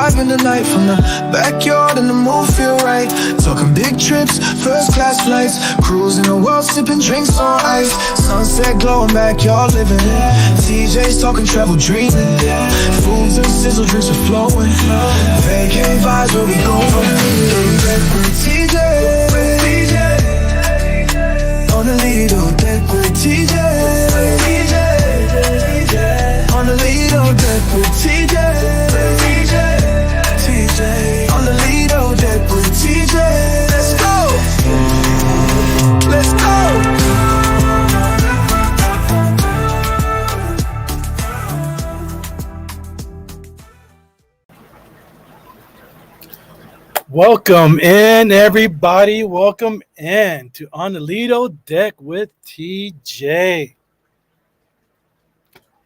surviving the night from the backyard and the mood feel right. Talking big trips, first class flights, cruising the world, sipping drinks on ice. Sunset glowing, backyard living it. TJ's talking travel, dreaming. Foods and sizzle, drinks are flowing. Vacay vibes, where we going? Lido Deck with TJ. On the Lido Deck with TJ. On the Lido Deck with TJ. On the Lido Deck with TJ. Let's go. Let's go. Welcome in, everybody. Welcome in to On the Lido Deck with TJ.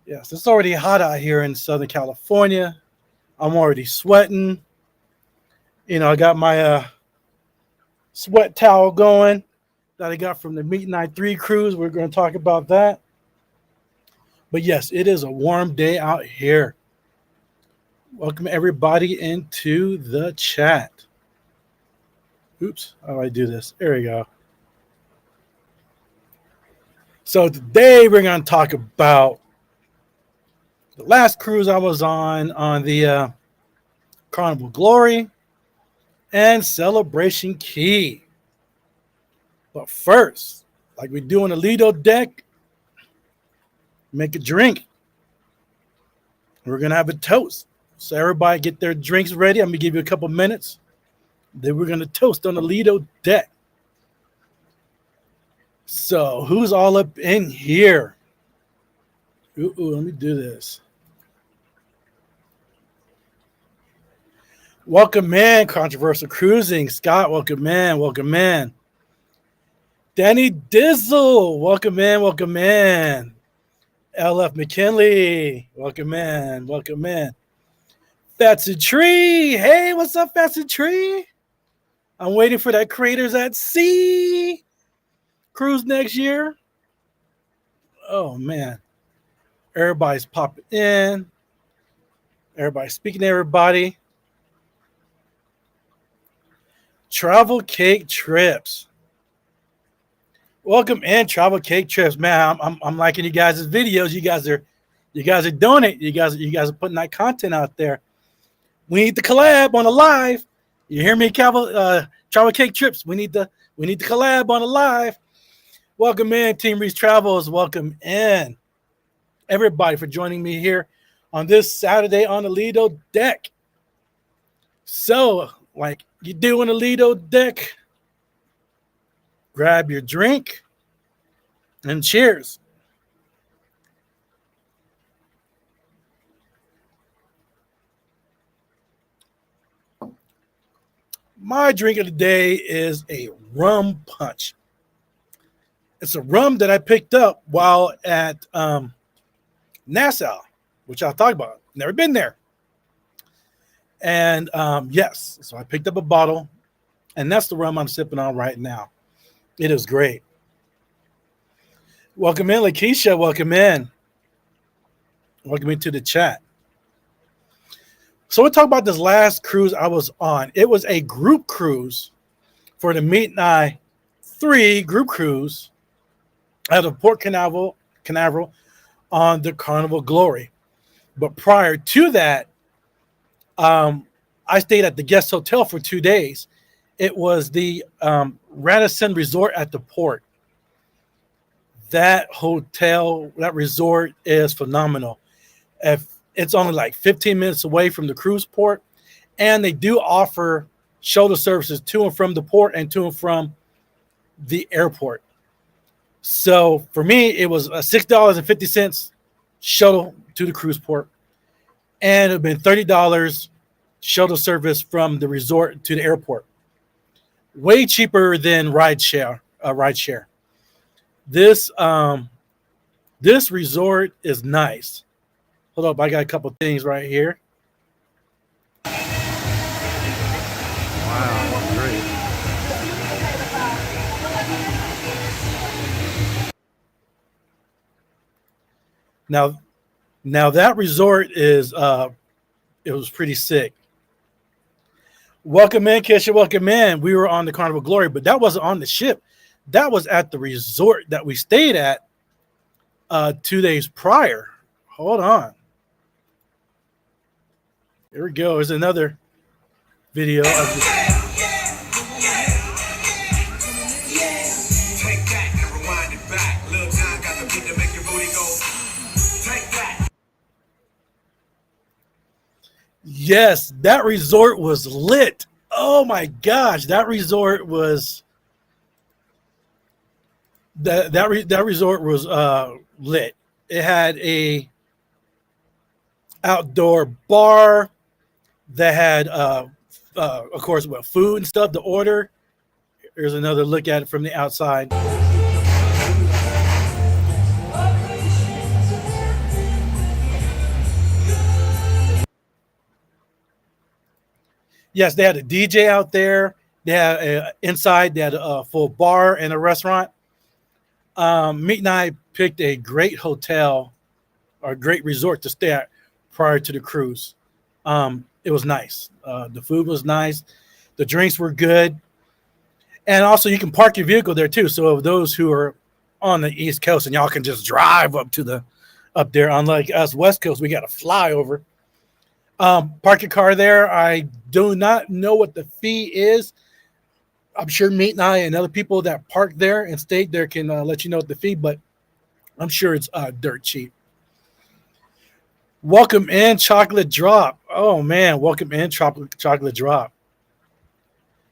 Yes, it's already hot out here in Southern California. I'm already sweating. You know, I got my sweat towel going that I got from the Meet Night 3 cruise. We're going to talk about that. But yes, it is a warm day out here. Welcome everybody into the chat. Oops, how do I do this? There we go. So today we're going to talk about the last cruise I was on the Carnival Glory and Celebration Key. But first, like we do on the Lido Deck, make a drink. We're going to have a toast. So everybody get their drinks ready. I'm going to give you a couple minutes. Then we're going to toast on the Lido Deck. So who's all up in here? Ooh, let me do this. Welcome in, Controversial Cruising. Scott, welcome in, welcome in. Danny Dizzle, welcome in, welcome in. LF McKinley, welcome in, welcome in. Fatsy Tree, hey, what's up, Fatsy Tree? I'm waiting for that Creators at Sea cruise next year. Oh, man. Everybody's popping in. Everybody's speaking to everybody. Travel Cake Trips. Welcome in, Travel Cake Trips. Man, I'm liking you guys' videos. You guys are doing it. You guys are putting that content out there. We need the collab on the live. You hear me, Travel Cake Trips? We need the collab on the live. Welcome in, Team Reese Travels. Welcome in, everybody, for joining me here on this Saturday on the Lido Deck. So, like you do on the Lido Deck, grab your drink and cheers. My drink of the day is a rum punch. It's a rum that I picked up while at Nassau, which I'll talk about. Never been there. And yes, so I picked up a bottle, and that's the rum I'm sipping on right now. It is great. Welcome in, Lakeisha. Welcome in. Welcome into the chat. So we'll talk about this last cruise I was on. It was a group cruise for the Meet Night 3 group cruise out of Port Canaveral on the Carnival Glory. But prior to that, I stayed at the guest hotel for 2 days. It was the Radisson Resort at the port. That hotel, that resort is phenomenal. If it's only like 15 minutes away from the cruise port, and they do offer shuttle services to and from the port and to and from the airport. So for me, it was a $6.50 shuttle to the cruise port, and it would have been $30 shuttle service from the resort to the airport. Way cheaper than rideshare. This resort is nice. Hold up, I got a couple things right here. Wow, great. Now that resort is it was pretty sick. Welcome in, Kesha. Welcome in. We were on the Carnival Glory, but that wasn't on the ship. That was at the resort that we stayed at 2 days prior. Hold on. Here we go. There's another video of this. Yes, that resort was lit. Oh my gosh, that resort was that resort was lit. It had a outdoor bar that had of course food and stuff to order. Here's another look at it from the outside. Yes, they had a DJ out there. They had inside. They had a full bar and a restaurant. Meet and I picked a great hotel or a great resort to stay at prior to the cruise. It was nice. The food was nice. The drinks were good. And also you can park your vehicle there too. So those who are on the East Coast and y'all can just drive up there. Unlike us West Coast, we got to fly over. Park your car there. I do not know what the fee is. I'm sure Meet and I and other people that parked there and stayed there can let you know what the fee, but I'm sure it's dirt cheap. Welcome in, Chocolate Drop. Oh man, welcome in, Chocolate Drop.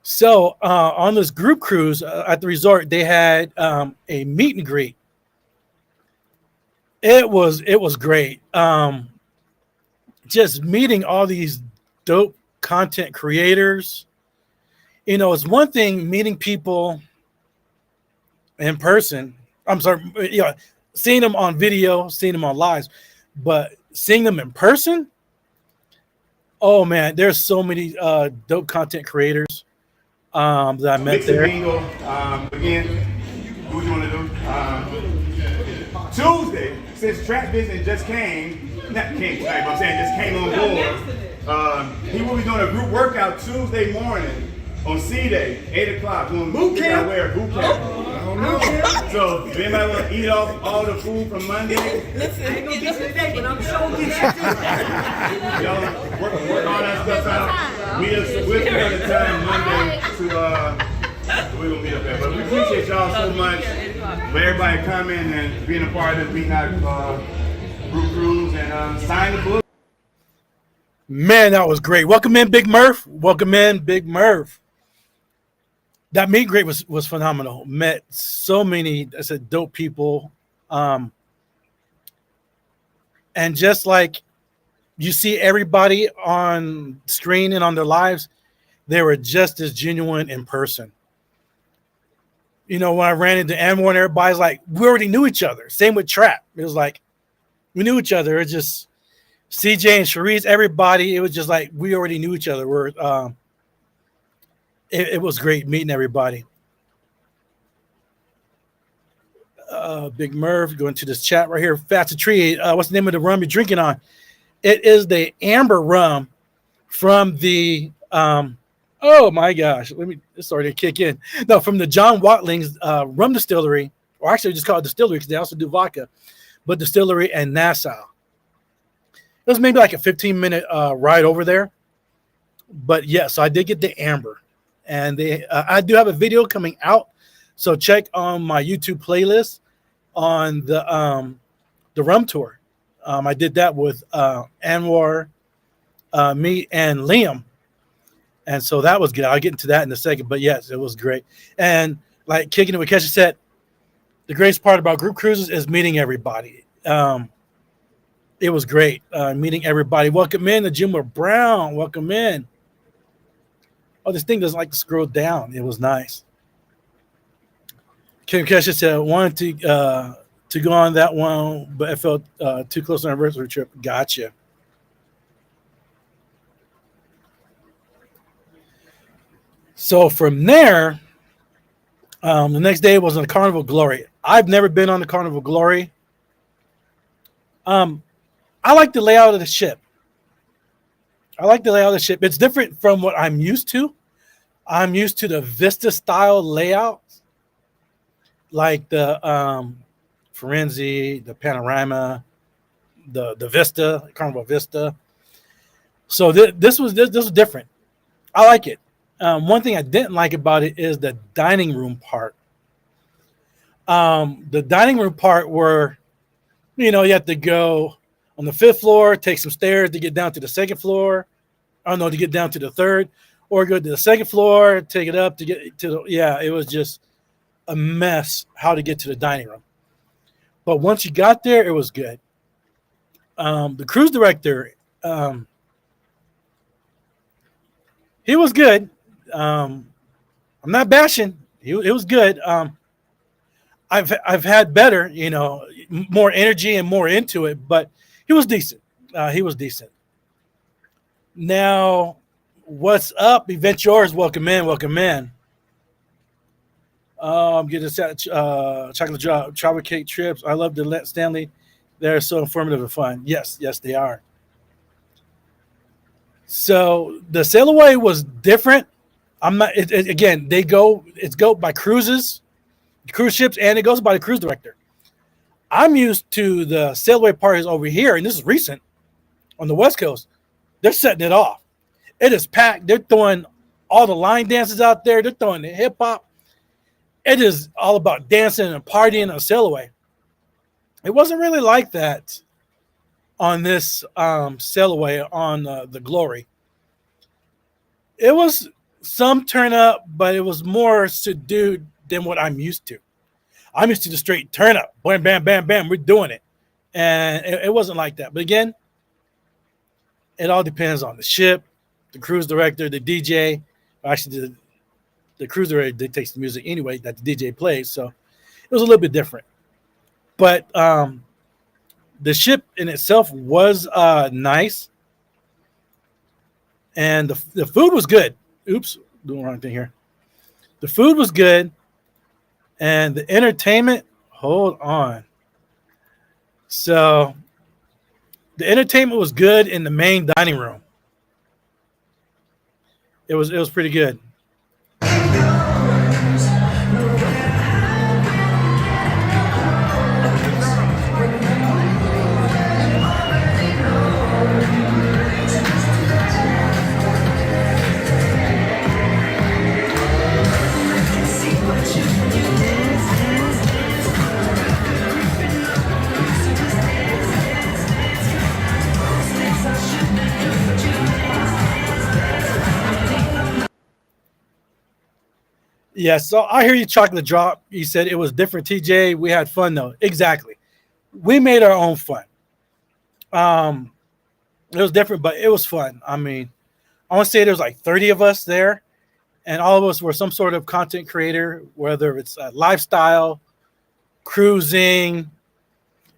So on this group cruise at the resort, they had a meet and greet. It was great. Just meeting all these dope content creators. You know, it's one thing meeting people in person. I'm sorry, seeing them on video, seeing them on lives, but seeing them in person. Oh man, there's so many dope content creators that I met there. Bingo, again, what you want to do? Tuesday, since Trap Business just came tonight, but I'm saying just came on board. He will be doing a group workout Tuesday morning on C-Day, 8 o'clock. Doing boot camp? Boot camp. I don't know. So if anybody want to eat off all the food from Monday, listen, I ain't gonna get you today, but I'm sure get you. y'all work all that stuff out. Meet us with another time Monday to we're gonna meet up there. But we appreciate y'all so much for everybody coming and being a part of this meeting out group cruise and sign the book. Man, that was great. Welcome in, Big Murph. Welcome in, Big Murph. That meet and greet was phenomenal. Met so many, I said, dope people. And just like you see everybody on screen and on their lives, they were just as genuine in person. You know, when I ran into Anwar and everybody's like, we already knew each other. Same with Trap. It was like, we knew each other. It just CJ and Sharice, everybody. It was just like we already knew each other. It was great meeting everybody. Big Murph going to this chat right here. Fast Tree. What's the name of the rum you're drinking on? It is the amber rum from the. Oh my gosh! It's already kick in. No, from the John Watling's rum distillery, or actually just call it distillery because they also do vodka, but distillery in Nassau. It was maybe like a 15-minute ride over there. But yes, so I did get the amber. And I do have a video coming out. So check on my YouTube playlist on the rum tour. I did that with Anwar, me, and Liam. And so that was good. I'll get into that in a second. But yes, it was great. And like kicking it with Kesha said, the greatest part about group cruises is meeting everybody. It was great meeting everybody. Welcome in, the Jimmer Brown. Welcome in. Oh, this thing doesn't like to scroll down. It was nice. Kim Kesha said, I wanted to go on that one, but I felt too close to an anniversary trip. Gotcha. So from there, the next day was on the Carnival Glory. I've never been on the Carnival Glory. I like the layout of the ship. I like the layout of the ship. It's different from what I'm used to. I'm used to the Vista style layout, like the Firenze, the Panorama, the Vista, Carnival Vista. So this was different. I like it. One thing I didn't like about it is the dining room part. The dining room part where, you have to go on the 5th floor, take some stairs to get down to the 2nd floor. I don't know, to get down to the 3rd, or go to the 2nd floor, take it up to get to it was just a mess how to get to the dining room. But once you got there, it was good. The cruise director, he was good. I'm not bashing. It was good. I've had better, more energy and more into it, but he was decent. He was decent. Now, what's up? Event yours. Welcome in. Welcome in. I'm getting chocolate drop, chocolate cake trips. I love the Stanley. They're so informative and fun. Yes, they are. So the sail away was different. I'm not. Again, it's go by cruise ships, and it goes by the cruise director. I'm used to the sail away parties over here, and this is recent on the West Coast. They're setting it off. It is packed. They're throwing all the line dances out there. They're throwing the hip hop. It is all about dancing and partying on sail away. It wasn't really like that on this sail away on the Glory. It was some turn up, but it was more subdued than what I'm used to. I'm used to the straight turn up. Bam, bam, bam, bam. We're doing it. And it wasn't like that. But again, it all depends on the ship, the cruise director, the DJ. Actually, the cruise director dictates the music anyway that the DJ plays. So it was a little bit different. But the ship in itself was nice. And the food was good. Oops, doing the wrong thing here. The food was good. And the entertainment, hold on. So the entertainment was good in the main dining room. It was pretty good. Yeah, so I hear you, Chocolate Drop. You said it was different, TJ. We had fun, though. Exactly. We made our own fun. It was different, but it was fun. I mean, I want to say there's like 30 of us there, and all of us were some sort of content creator, whether it's lifestyle, cruising,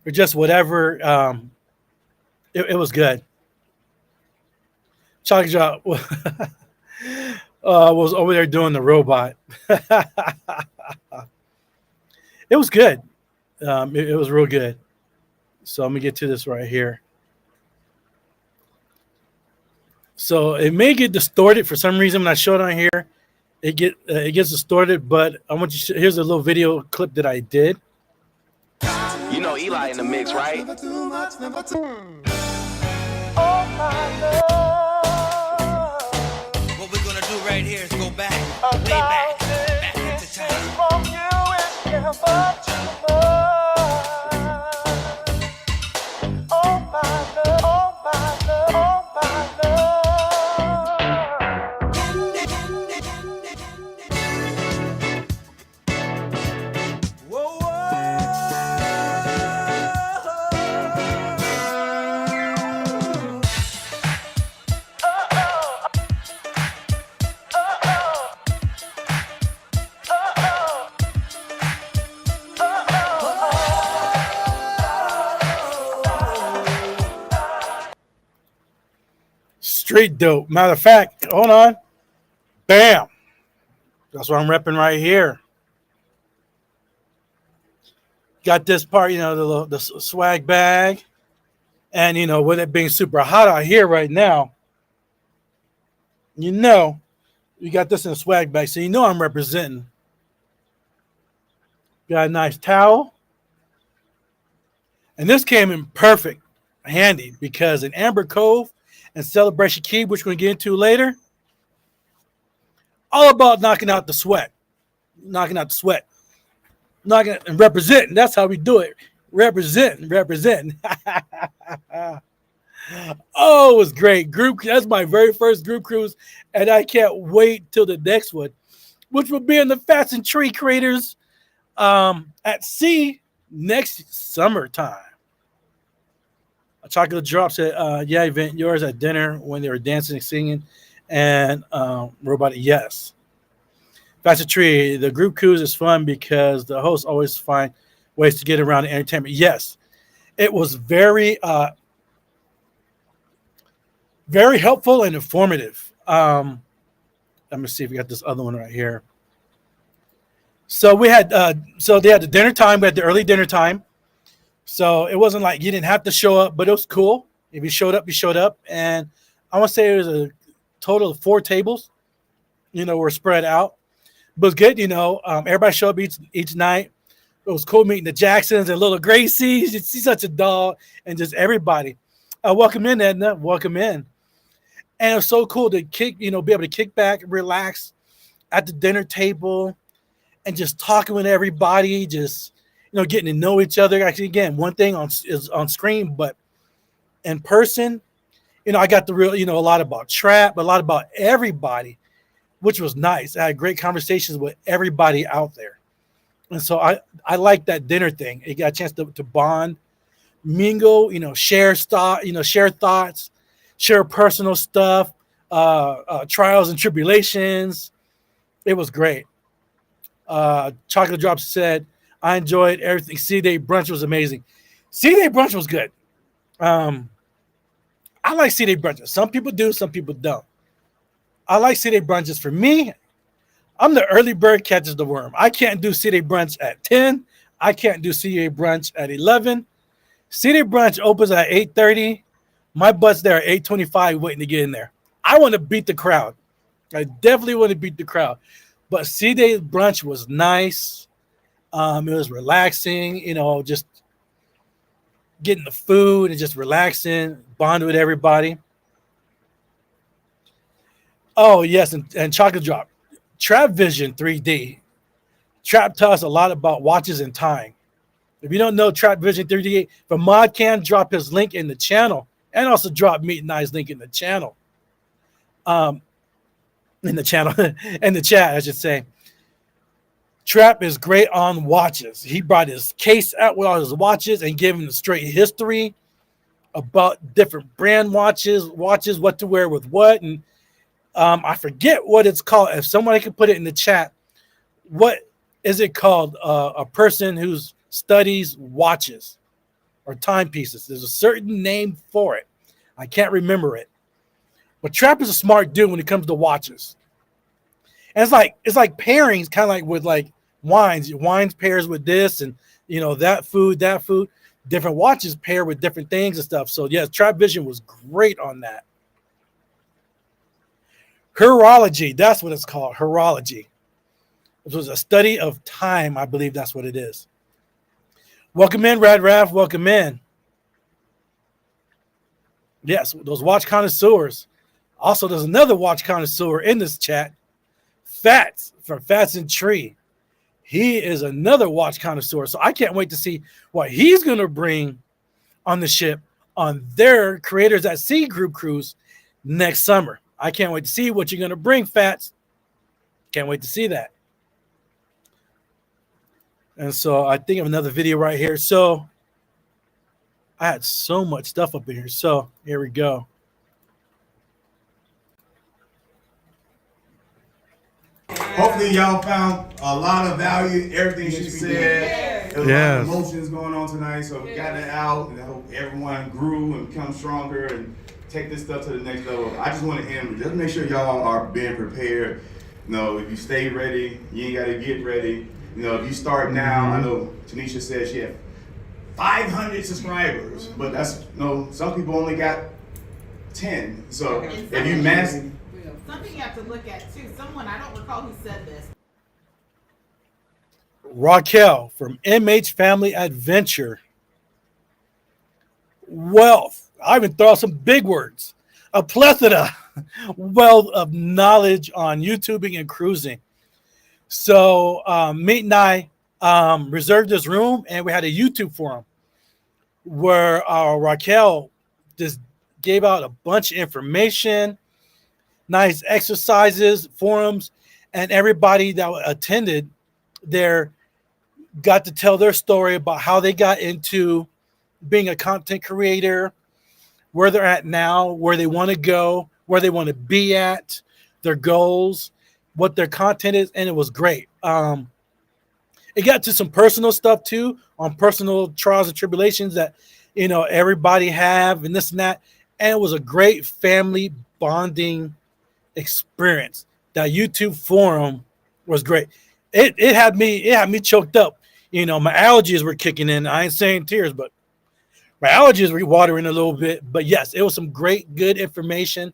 or just whatever. It was good. Chocolate Drop was over there doing the robot. It was good. It was real good. So let me get to this right here. So it may get distorted for some reason when I show it on here. It gets distorted, but I want you to, here's a little video clip that I did. You know Eli in the mix, right? What we're gonna do right here is go back, way back into time. Straight dope. Matter of fact, hold on. Bam. That's what I'm repping right here. Got this part, the swag bag. And, with it being super hot out here right now, You know, you got this in a swag bag, so you know I'm representing. Got a nice towel. And this came in perfect handy because in Amber Cove and Celebration Key, which we're going to get into later, all about knocking out the sweat. Knocking out the sweat. Knocking and representing. That's how we do it. Representing. Oh, it was great. That's my very first group cruise, and I can't wait till the next one, which will be in the Fats and Tree Creators at sea next summertime. A chocolate drop said, yeah, event yours at dinner when they were dancing and singing, and Robot, yes. Fats and Tree, the group cruise is fun because the hosts always find ways to get around the entertainment. Yes, it was very very helpful and informative. Let me see if we got this other one right here. So we had, so they had the dinner time. We had the early dinner time. So it wasn't like you didn't have to show up, but it was cool. If you showed up, you showed up. And I want to say it was a total of 4 tables, were spread out. But it was good, everybody showed up each night. It was cool meeting the Jacksons and little Gracie. She's such a doll, and just everybody. Welcome in, Edna. Welcome in. And it was so cool to be able to kick back, relax at the dinner table, and just talking with everybody, just getting to know each other. Actually, again, one thing is on screen, but in person, I got the real, a lot about trap, a lot about everybody, which was nice. I had great conversations with everybody out there, and so I like that dinner thing. You got a chance to bond, mingle, share thoughts, share personal stuff, trials and tribulations. It was great. Chocolate Drop said, I enjoyed everything. C-Day brunch was amazing. C-Day brunch was good. I like C-Day brunches. Some people do, some people don't. I like C-Day brunches. For me, I'm the early bird catches the worm. I can't do C-Day brunch at 10. I can't do C-Day brunch at 11. C-Day brunch opens at 8:30. My butt's there at 8:25 waiting to get in there. I want to beat the crowd. I definitely want to beat the crowd. But C-Day brunch was nice. It was relaxing, just getting the food and just relaxing, bond with everybody. Oh, yes, and Chocolate Drop. Trap Vision 3D. Trap taught us a lot about watches and time. If you don't know Trap Vision 3D, for Mod can drop his link in the channel and also drop Meet and I's link in the channel. In the chat, I should say. Trap is great on watches. He brought his case out with all his watches and gave him the straight history about different brand watches, what to wear with what. And I forget what it's called. If somebody could put it in the chat, what is it called? A person who studies watches or timepieces. There's a certain name for it. I can't remember it. But Trap is a smart dude when it comes to watches. And it's like pairings, kind of like with like wines. Wines pairs with this and that food. Different watches pair with different things and stuff. So yes, Trap Vision was great on that. Horology, that's what it's called. Horology. It was a study of time, I believe that's what it is. Welcome in, Rad Raff. Welcome in. Yes, those watch connoisseurs. Also, there's another watch connoisseur in this chat. Fats from Fats and Tree. He is another watch connoisseur. So I can't wait to see what he's going to bring on the ship on their Creators at Sea group cruise next summer. I can't wait to see what you're going to bring, Fats. Can't wait to see that. And so I think of another video right here. So I had so much stuff up in here. So here we go. Hopefully y'all found a lot of value, everything she said. There was a lot of emotions going on tonight, so we got it out, and I hope everyone grew and become stronger and take this stuff to the next level. I just want to end with just make sure y'all are being prepared. If you stay ready, you ain't got to get ready. If you start now, I know Tanisha said she had 500 subscribers, but that's some people only got 10. So if you master Something you have to look at too. Someone, I don't recall who said this. Raquel from MH Family Adventure. Wealth. I even throw out some big words. A plethora, wealth of knowledge on YouTubing and cruising. So Meet and I reserved this room, and we had a YouTube forum where Raquel just gave out a bunch of information, nice exercises, forums, and everybody that attended there got to tell their story about how they got into being a content creator, where they're at now, where they want to go, where they want to be at, their goals, what their content is, and it was great. It got to some personal stuff too, on personal trials and tribulations that, you know, everybody have and this and that. And it was a great family bonding experience. That YouTube forum was great. It had me choked up. You know, my allergies were kicking in. I ain't saying tears, but my allergies were watering a little bit. But yes, it was some great, good information.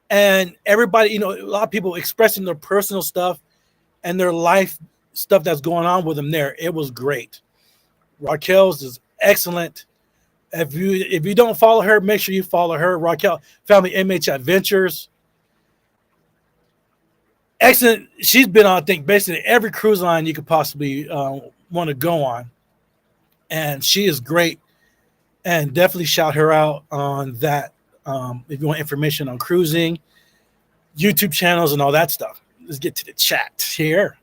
And everybody, you know, a lot of people expressing their personal stuff and their life stuff that's going on with them there. It was great. Raquel's is excellent. If you don't follow her, make sure you follow her. Raquel Family MH Adventures. Excellent. She's been on, I think, basically every cruise line you could possibly want to go on. And she is great. And definitely shout her out on that. If you want information on cruising, YouTube channels, and all that stuff. Let's get to the chat here.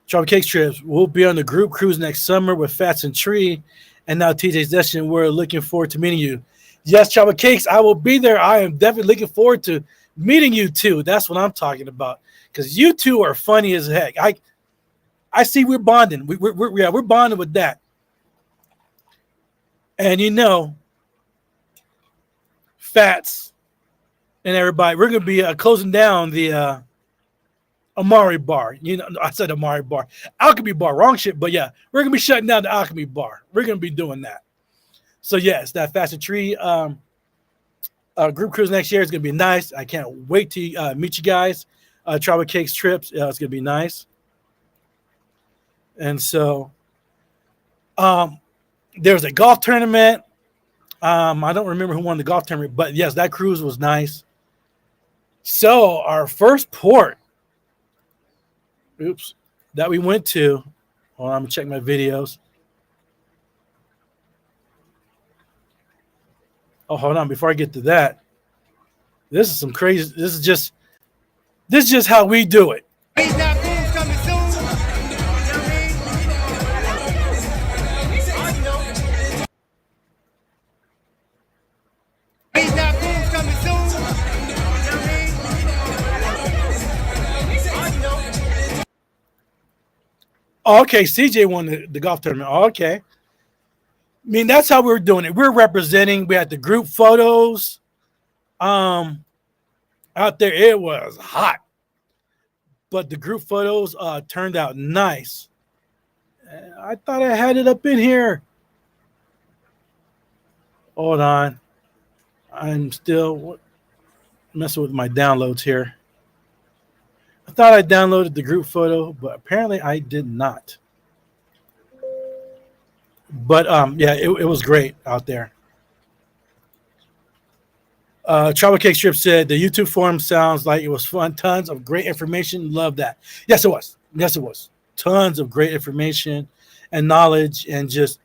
Travel Cakes Trips. We'll be on the group cruise next summer with Fats and Tree. And now TJ's Destination. We're looking forward to meeting you. Yes, Travel Cakes, I will be there. I am definitely looking forward to meeting you too. That's what I'm talking about. Because you two are funny as heck. I see we're bonding. We're bonding with that. And you know, Fats and everybody, we're going to be closing down the Amari Bar. You know, I said Amari Bar. Alchemy Bar, wrong shit. But yeah, we're going to be shutting down the Alchemy Bar. We're going to be doing that. So yes, that Fats and Tree group cruise next year is going to be nice. I can't wait to meet you guys. Travel Cakes Trips, it's going to be nice. And so there's a golf tournament. I don't remember who won the golf tournament, but yes, that cruise was nice. So our first port, that we went to, hold on, I'm going to check my videos. Oh, hold on, before I get to that, this is some crazy, this is just how we do it. Oh, okay, CJ won the golf tournament. Oh, okay. I mean, that's how we're doing it. We're representing. We had the group photos. Out there, it was hot. But the group photos turned out nice. I thought I had it up in here. Hold on. I'm still messing with my downloads here. I thought I downloaded the group photo, but apparently I did not. But yeah, it was great out there. Travel Cake Strip said the YouTube forum sounds like it was fun. Tons of great information. Love that. Yes, it was. Yes, it was. Tons of great information and knowledge, and just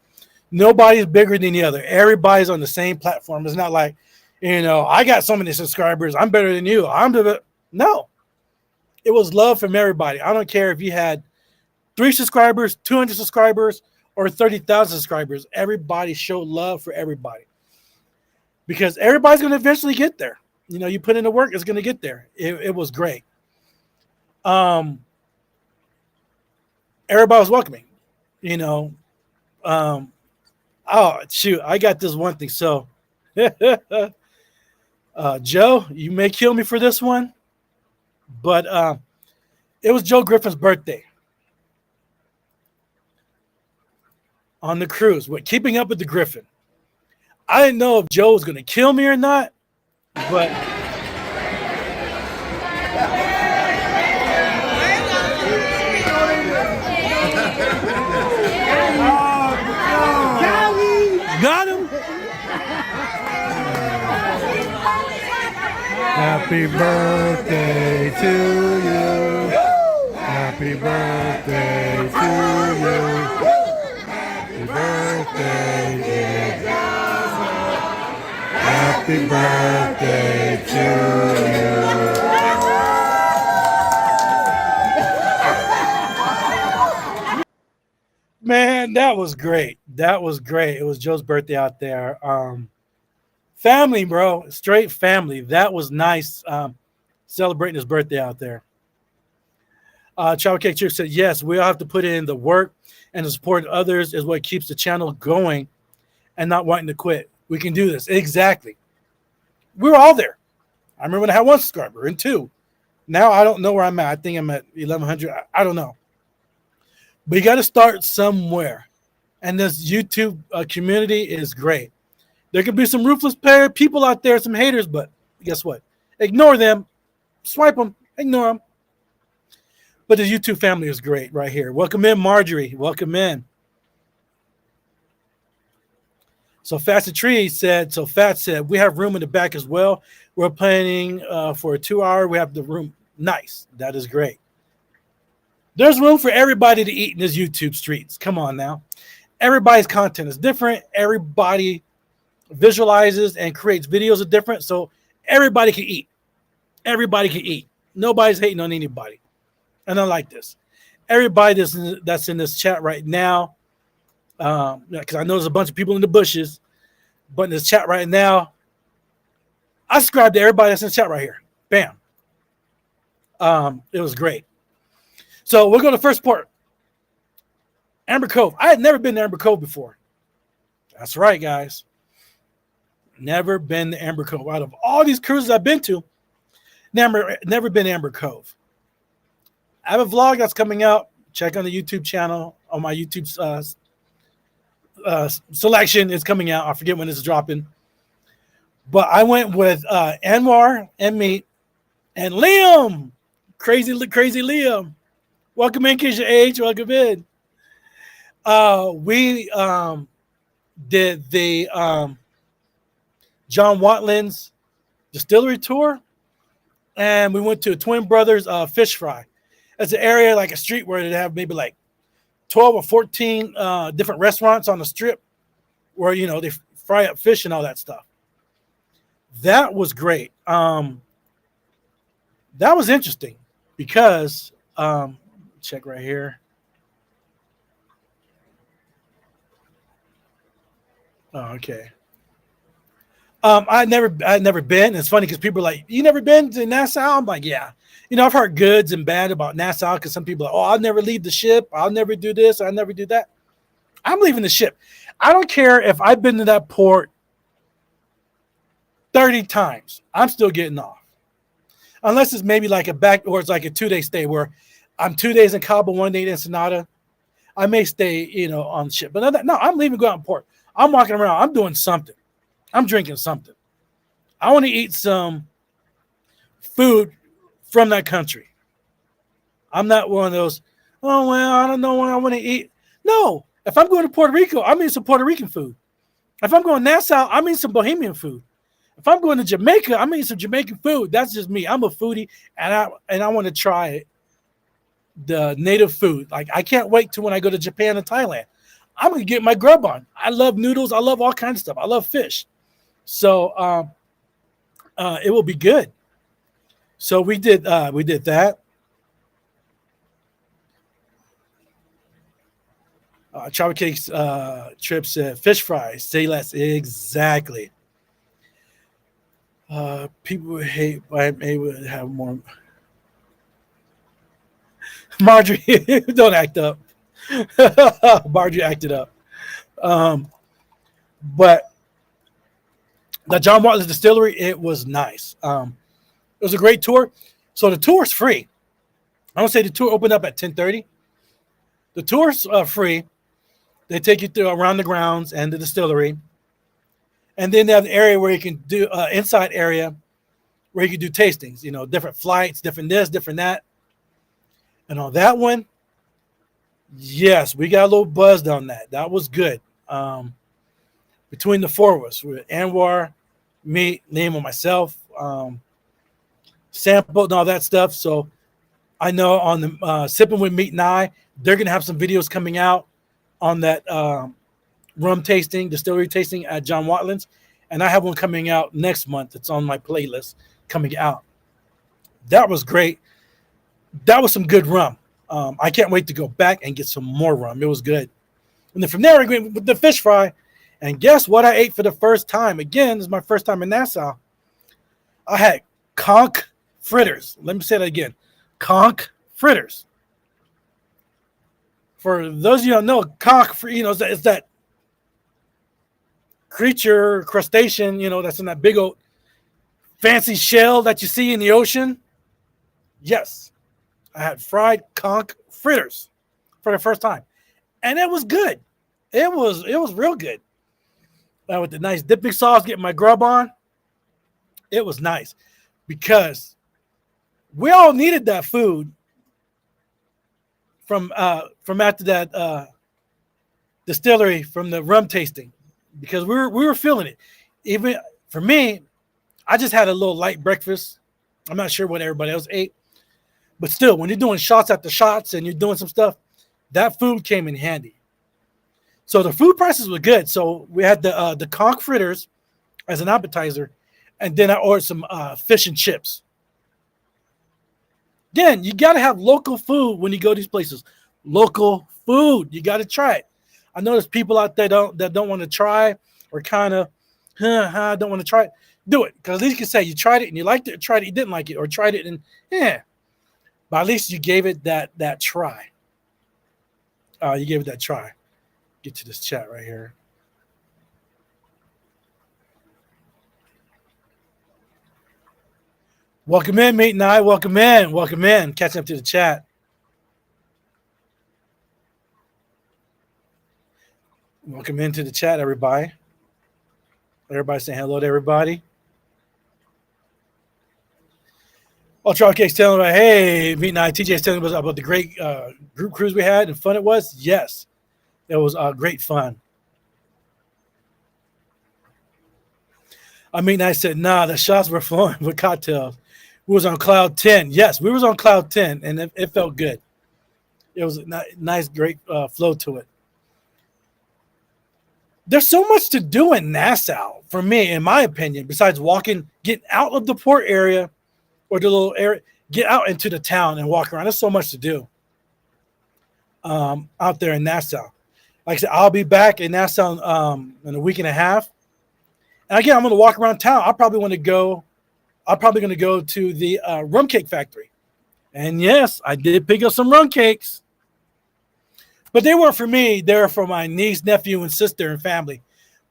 nobody's bigger than the other. Everybody's on the same platform. It's not like, you know, I got so many subscribers, I'm better than you. No. It was love from everybody. I don't care if you had 3 subscribers, 200 subscribers, or 30,000 subscribers. Everybody showed love for everybody. Because everybody's going to eventually get there. You know, you put in the work, it's going to get there. It was great. Everybody was welcoming. You know. Oh, shoot. I got this one thing. So, Joe, you may kill me for this one. But it was Joe Griffin's birthday on the cruise with Keeping Up with the Griffin. I didn't know if Joe was going to kill me or not, but Happy birthday to you. Happy birthday to you. Happy birthday, dear Joseph. Happy birthday to you. Man, that was great. That was great. It was Joe's birthday out there. Family, bro. Straight family. That was nice. Celebrating his birthday out there. Chow Cake Chick said, yes, we all have to put in the work, and the support of others is what keeps the channel going and not wanting to quit. We can do this. Exactly. We were all there. I remember when I had 1 subscriber and 2. Now I don't know where I'm at. I think I'm at 1,100. I don't know. But you got to start somewhere. And this YouTube community is great. There could be some ruthless people out there, some haters, but guess what? Ignore them. Swipe them. Ignore them. But the YouTube family is great right here. Welcome in, Marjorie. Welcome in. So Fat said, we have room in the back as well. We're planning for a 2-hour. We have the room. Nice. That is great. There's room for everybody to eat in this YouTube streets. Come on now. Everybody's content is different. Everybody visualizes and creates videos are different. So everybody can eat. Everybody can eat. Nobody's hating on anybody. And I like this. Everybody that's in this chat right now, because I know there's a bunch of people in the bushes, but in this chat right now, I subscribe to everybody that's in the chat right here. Bam. It was great. So we'll go to the first part. Amber Cove. I had never been to Amber Cove before. That's right, guys. Never been to Amber Cove. Out of all these cruises I've been to, never been to Amber Cove. I have a vlog that's coming out. Check on the YouTube channel. On my YouTube selection is coming out. I forget when this is dropping. But I went with Anwar and me and Liam. Crazy Liam. Welcome in, Keisha H. Welcome in. We did the John Watlin's distillery tour, and we went to Twin Brothers fish fry. It's an area like a street where they have maybe like 12 or 14 different restaurants on the strip where, you know, they fry up fish and all that stuff. That was great. That was interesting because check right here. Oh, okay. I'd never been. It's funny because people are like, you never been to Nassau? I'm like, yeah. You know, I've heard goods and bad about Nassau because some people are, oh, I'll never leave the ship. I'll never do this. I'll never do that. I'm leaving the ship. I don't care if I've been to that port 30 times. I'm still getting off. Unless it's maybe like or it's like a 2-day stay where I'm 2 days in Cabo, 1 day in Ensenada. I may stay, you know, on ship. But no, I'm leaving, go out in port. I'm walking around. I'm doing something. I'm drinking something. I want to eat some food from that country. I'm not one of those, oh, well, I don't know what I want to eat. No, if I'm going to Puerto Rico, I'm eating some Puerto Rican food. If I'm going to Nassau, I'm eating some Bohemian food. If I'm going to Jamaica, I'm eating some Jamaican food. That's just me. I'm a foodie, and I want to try the native food. Like, I can't wait till when I go to Japan and Thailand. I'm going to get my grub on. I love noodles. I love all kinds of stuff. I love fish. So it will be good. So we did that. Chopper Cake's trip said fish fries. Say less. Exactly. People would hate, but I would have more. Marjorie, don't act up. Marjorie acted up. But the John Watlin's Distillery, it was nice. It was a great tour. So the tour is free. I want to say the tour opened up at 10:30. The tour's free. They take you through around the grounds and the distillery. And then they have the area where you can do inside area where you can do tastings, you know, different flights, different this, different that. And on that one, yes, we got a little buzzed on that. That was good. Between the four of us, with Anwar, me, Liam, and myself, sampled and all that stuff. So I know on the Sipping with Meat and I, they're going to have some videos coming out on that rum tasting, distillery tasting at John Watlin's. And I have one coming out next month. It's on my playlist coming out. That was great. That was some good rum. I can't wait to go back and get some more rum. It was good. And then from there, we went with the fish fry. And guess what I ate for the first time? Again, this is my first time in Nassau. I had conch fritters. Let me say that again. Conch fritters. For those of you who don't know, conch, it's that creature, crustacean, that's in that big old fancy shell that you see in the ocean. Yes, I had fried conch fritters for the first time, and it was good. It was real good. With the nice dipping sauce, getting my grub on, it was nice because we all needed that food from after that distillery from the rum tasting, because we were feeling it. Even for me, I just had a little light breakfast. I'm not sure what everybody else ate, but still, when you're doing shots after shots and you're doing some stuff, that food came in handy. So the food prices were good. So we had the conch fritters as an appetizer, and then I ordered some fish and chips. Again, you got to have local food when you go to these places. Local food, you got to try it. I know there's people out there that don't want to try, or kind of don't want to try it. Do it, because at least you can say you tried it and you liked it, or tried it, you didn't like it, or tried it and but at least you gave it that try. You gave it that try. Get to this chat right here. Welcome in, Mate and I. Welcome in. Welcome in. Catching up to the chat. Welcome into the chat, everybody. Everybody saying hello to everybody. Ultra Cake's telling me, hey, Meet and I, TJ's telling us about the great group cruise we had and fun it was. Yes, it was great fun. I mean, I said, nah, the shots were flowing with cocktails. We was on cloud 10. Yes, we was on cloud 10, and it felt good. It was a nice, great flow to it. There's so much to do in Nassau, for me, in my opinion, besides walking, getting out of the port area or the little area, get out into the town and walk around. There's so much to do out there in Nassau. Like I said, I'll be back in Nassau in a week and a half. And again, I'm going to walk around town. I'm probably going to go to the rum cake factory. And yes, I did pick up some rum cakes. But they weren't for me. They were for my niece, nephew, and sister and family.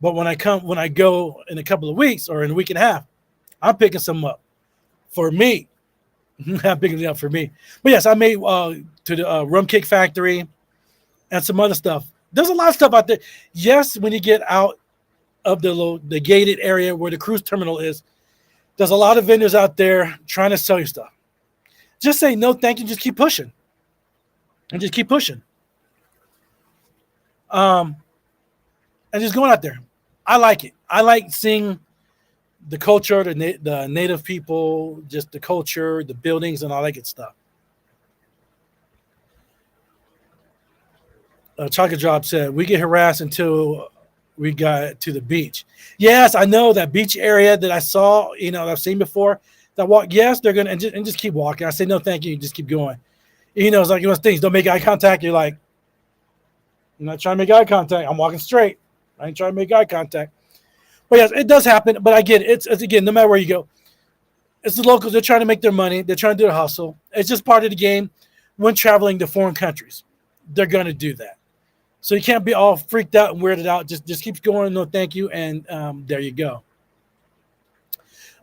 But when I go in a couple of weeks or in a week and a half, I'm picking some up for me. I'm picking it up for me. But yes, I made to the rum cake factory and some other stuff. There's a lot of stuff out there. Yes, when you get out of the gated area where the cruise terminal is, there's a lot of vendors out there trying to sell you stuff. Just say no, thank you. Just keep pushing, and just keep pushing. And just going out there. I like it. I like seeing the culture, the native people, just the culture, the buildings, and all that good stuff. Chocolate Drop said, we get harassed until we got to the beach. Yes, I know that beach area that I saw, that I've seen before. That walk, yes, they're going to, and just keep walking. I say, no, thank you. Just keep going. It's like those things. Don't make eye contact. You're like, I'm not trying to make eye contact. I'm walking straight. I ain't trying to make eye contact. But yes, it does happen. But I get it. It's again, no matter where you go, it's the locals. They're trying to make their money. They're trying to do a hustle. It's just part of the game when traveling to foreign countries. They're going to do that. So you can't be all freaked out and weirded out. Just keep going. No, thank you. And there you go.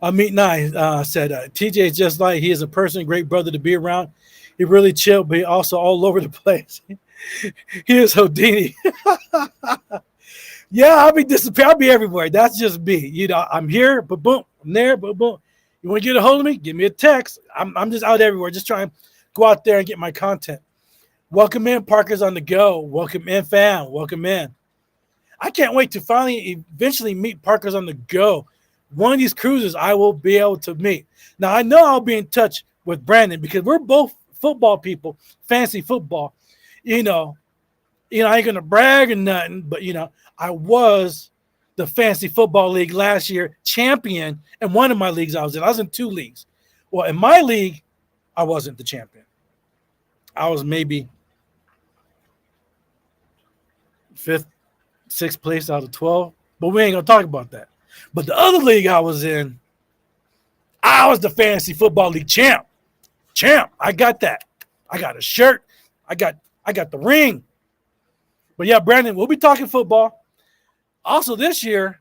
Meet Nye said, TJ is just like he is a person, great brother to be around. He really chill, but he also all over the place. He is Houdini. Yeah, I'll be disappearing. I'll be everywhere. That's just me. I'm here, but boom, I'm there, but boom. You want to get a hold of me? Give me a text. I'm just out everywhere. Just trying to go out there and get my content. Welcome in, Parker's on the go. Welcome in, fam. Welcome in. I can't wait to finally eventually meet Parker's on the go. one of these cruises I will be able to meet. Now, I know I'll be in touch with Brandon because we're both football people, fancy football. You know, I ain't going to brag or nothing, but, I was the fancy football league last year champion in one of my leagues I was in. I was in 2 leagues. Well, in my league, I wasn't the champion. I was maybe 5th, 6th place out of 12, but we ain't going to talk about that. But the other league I was in, I was the fantasy football league champ. I got that. I got a shirt. I got the ring. But yeah, Brandon, we'll be talking football. Also this year,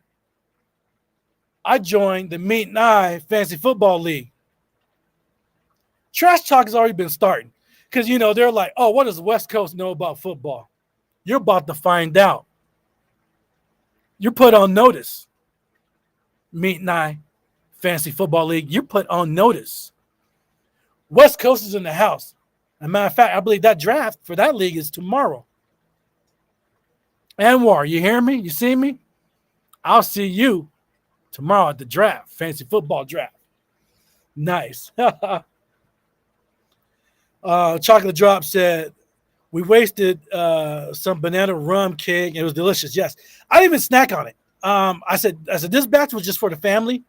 I joined the Meat and I Fantasy Football League. Trash talk has already been starting because, they're like, oh, what does the West Coast know about football? You're about to find out. You're put on notice. Meat and I Fantasy Football League, you're put on notice. West Coast is in the house. As a matter of fact, I believe that draft for that league is tomorrow. Anwar, you hear me? You see me? I'll see you tomorrow at the draft, fantasy football draft. Nice. Chocolate Drop said, we wasted some banana rum cake. It was delicious. Yes. I didn't even snack on it. I said, this batch was just for the family,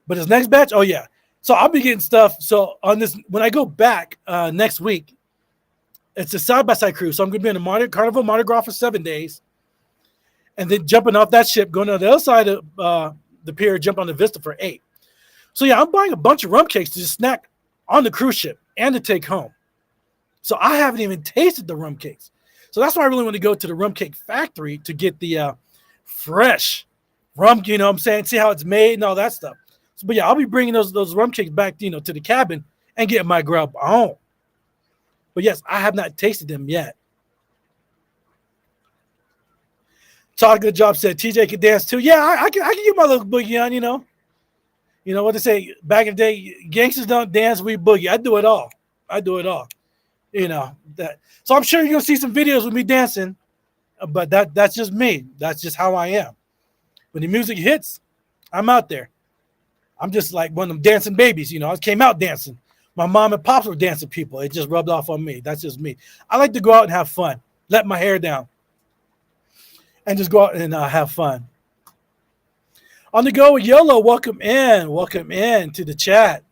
but this next batch, oh yeah. So I'll be getting stuff. So on this, when I go back next week, it's a side-by-side cruise. So I'm going to be in the Carnival Mardi Gras for 7 days. And then jumping off that ship, going to the other side of the pier, jump on the Vista for 8. So yeah, I'm buying a bunch of rum cakes to just snack on the cruise ship and to take home. So I haven't even tasted the rum cakes. So that's why I really want to go to the rum cake factory to get the fresh rum, what I'm saying, see how it's made and all that stuff. So, but yeah, I'll be bringing those rum cakes back, to the cabin and getting my grub home. But yes, I have not tasted them yet. Chocolate Job said TJ can dance too. Yeah, I can get my little boogie on, You know what they say back in the day, gangsters don't dance, we boogie. I do it all. That. So I'm sure you're gonna see some videos with me dancing, but that's just me. That's just how I am. When the music hits, I'm out there. I'm just like one of them dancing babies, I came out dancing. My mom and pops were dancing people. It just rubbed off on me. That's just me. I like to go out and have fun, let my hair down, and just go out and have fun. On the go with YOLO, welcome in to the chat.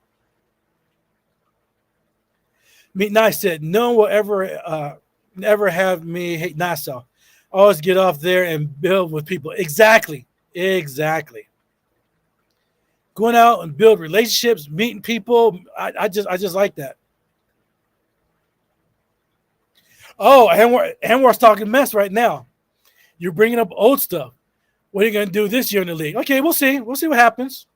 Meet Nice said, no one will ever have me hate Nassau. Always get off there and build with people. Exactly. Going out and build relationships, meeting people. I just like that. Oh, Anwar's talking mess right now. You're bringing up old stuff. What are you going to do this year in the league? Okay, we'll see. We'll see what happens.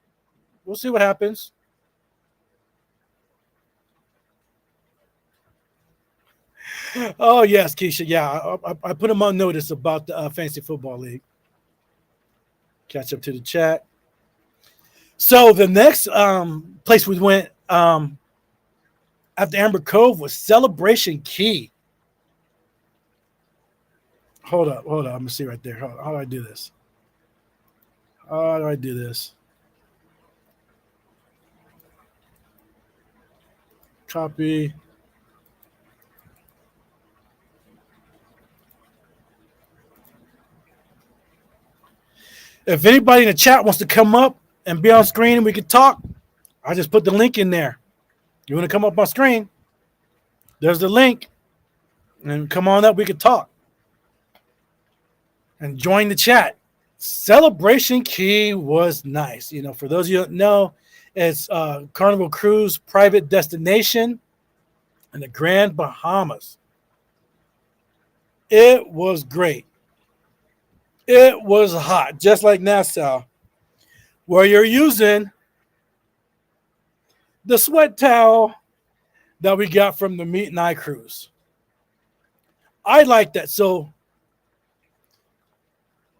Oh, yes, Keisha. Yeah, I put him on notice about the Fantasy Football League. Catch up to the chat. So the next place we went after Amber Cove was Celebration Key. Hold up. I'm going to see right there. How do I do this? Copy. If anybody in the chat wants to come up and be on screen and we can talk, I just put the link in there. You want to come up on screen? There's the link. And come on up, we can talk. And join the chat. Celebration Key was nice. For those of you who don't know, it's Carnival Cruise private destination in the Grand Bahamas. It was great. It was hot, just like Nassau, where you're using the sweat towel that we got from the Meet and I cruise. I like that. So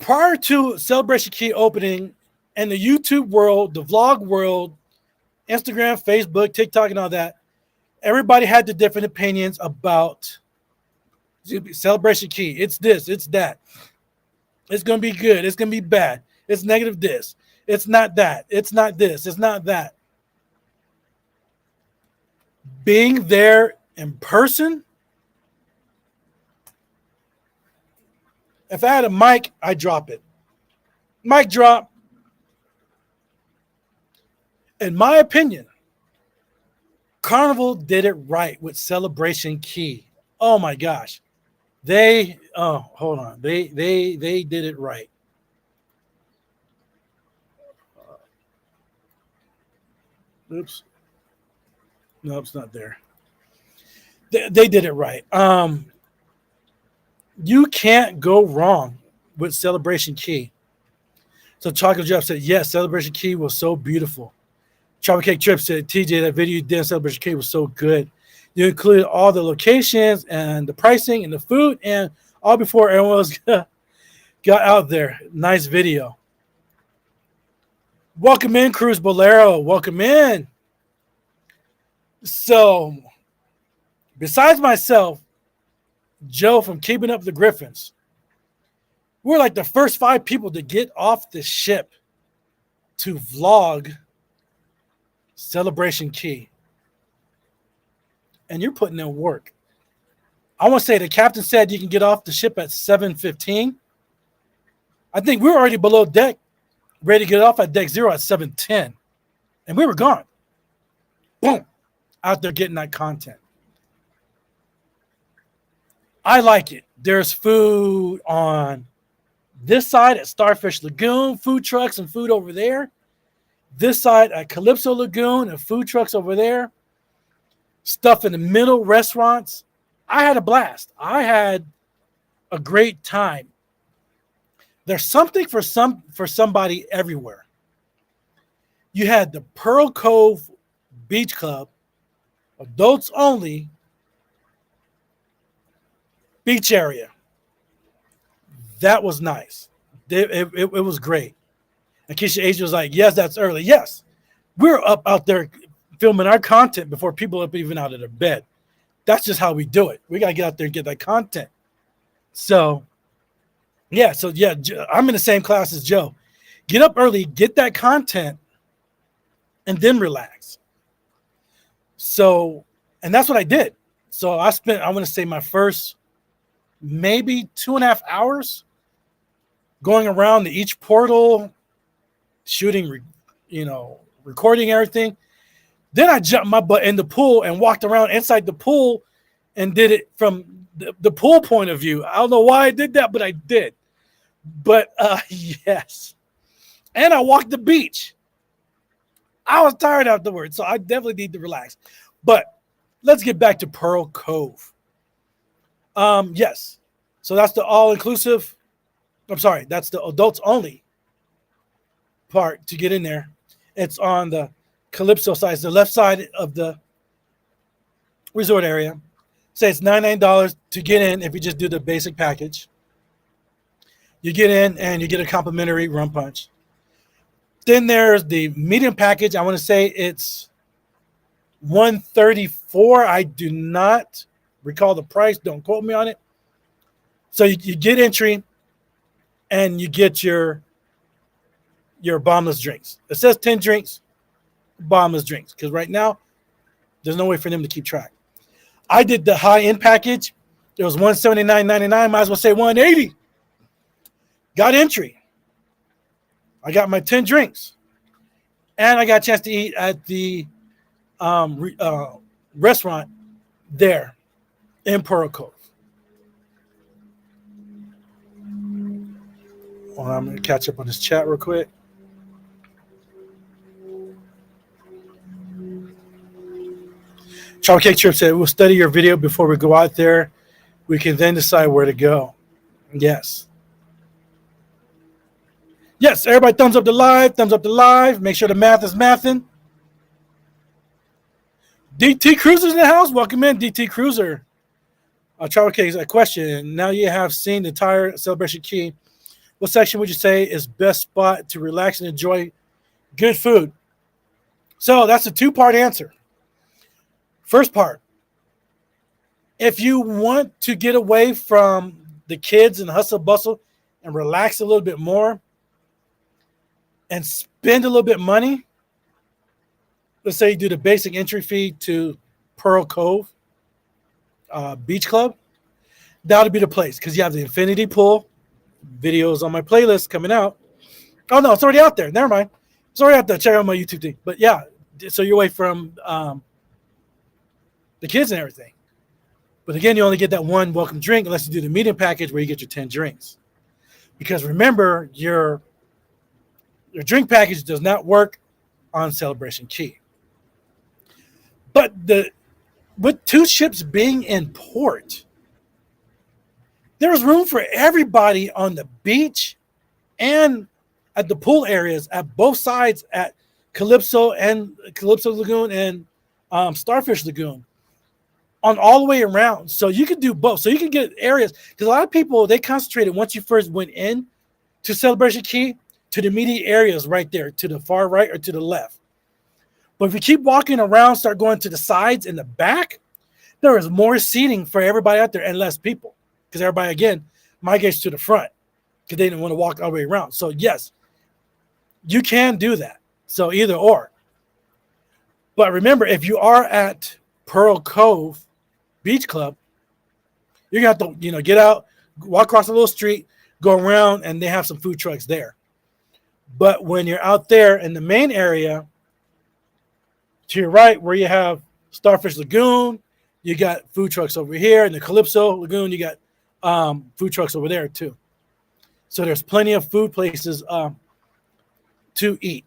prior to Celebration Key opening in the YouTube world, the vlog world, Instagram, Facebook, TikTok, and all that, everybody had the different opinions about Celebration Key. It's this, it's that. It's going to be good. It's going to be bad. It's negative this. It's not that. It's not this. It's not that. Being there in person. If I had a mic, I'd drop it. Mic drop. In my opinion, Carnival did it right with Celebration Key. Oh my gosh. Hold on. They did it right. Oops. No, it's not there. They did it right. You can't go wrong with Celebration Key. So Chocolate Jeff said, yes, Celebration Key was so beautiful. Chocolate Cake Trip said, TJ, that video you did on Celebration Key was so good. You included all the locations and the pricing and the food and all before everyone else got out there. Nice video. Welcome in, Cruz Bolero. Welcome in. So, besides myself, Joe from Keeping Up the Griffins, we're like the first 5 people to get off the ship to vlog Celebration Key. And you're putting in work. I want to say the captain said you can get off the ship at 7:15. I think we were already below deck, ready to get off at deck 0 at 7:10. And we were gone. Boom. Out there getting that content. I like it. There's food on this side at Starfish Lagoon, food trucks and food over there. This side at Calypso Lagoon and food trucks over there. Stuff in the middle, restaurants. I had a blast. I had a great time. There's something for somebody everywhere. You had the Pearl Cove Beach Club, adults only, beach area. That was nice. It was great. And Keisha Asia was like, yes, that's early. Yes, we're up out there filming our content before people are even out of their bed. That's just how we do it. We got to get out there and get that content. So, I'm in the same class as Joe. Get up early, get that content, and then relax. So, and that's what I did. So I spent, I want to say, my first maybe 2.5 hours going around to each portal, shooting, recording everything. Then I jumped my butt in the pool and walked around inside the pool and did it from the pool point of view. I don't know why I did that, but I did. But yes. And I walked the beach. I was tired afterwards, so I definitely need to relax. But let's get back to Pearl Cove. Yes. So that's the all-inclusive. I'm sorry, that's the adults only part to get in there. It's on the Calypso side, the left side of the resort area. Say it's $99 to get in if you just do the basic package. You get in and you get a complimentary rum punch. Then there's the medium package. I want to say it's $134. I do not recall the price. Don't quote me on it. So you get entry and you get your bombless drinks. It says 10 drinks, bombless drinks, because right now there's no way for them to keep track. I did the high-end package. It was $179.99. Might as well say $180. Got entry. I got my 10 drinks. And I got a chance to eat at the restaurant there in Pearl Cove. Well, I'm going to catch up on this chat real quick. Chocolate Cake Trip said, we'll study your video before we go out there. We can then decide where to go. Yes. Yes, everybody thumbs up the live. Thumbs up the live. Make sure the math is mathing. DT Cruiser's in the house. Welcome in, DT Cruiser. Chocolate Cake, a question. Now you have seen the entire Celebration Key. What section would you say is best spot to relax and enjoy good food? So that's a 2-part answer. First part, if you want to get away from the kids and hustle bustle and relax a little bit more, and spend a little bit of money, let's say you do the basic entry fee to Pearl Cove Beach Club, that would be the place because you have the infinity pool. Videos on my playlist coming out. Oh, no, it's already out there. Never mind. It's already out there. Check out my YouTube thing. But, yeah, so you're away from the kids and everything. But, again, you only get that one welcome drink unless you do the medium package where you get your 10 drinks. Because, remember, your drink package does not work on Celebration Key. But with 2 ships being in port, there's room for everybody on the beach and at the pool areas at both sides at Calypso Lagoon and Starfish Lagoon on all the way around. So you can do both. So you can get areas because a lot of people, they concentrated once you first went in to Celebration Key to the immediate areas right there to the far right or to the left. But if you keep walking around, start going to the sides and the back, there is more seating for everybody out there and less people. Because everybody, again, migrates to the front because they didn't want to walk all the way around. So, yes, you can do that. So, either or. But remember, if you are at Pearl Cove Beach Club, you're going to have to, get out, walk across a little street, go around, and they have some food trucks there. But when you're out there in the main area, to your right, where you have Starfish Lagoon, you got food trucks over here. In the Calypso Lagoon, you got food trucks over there too. So there's plenty of food places to eat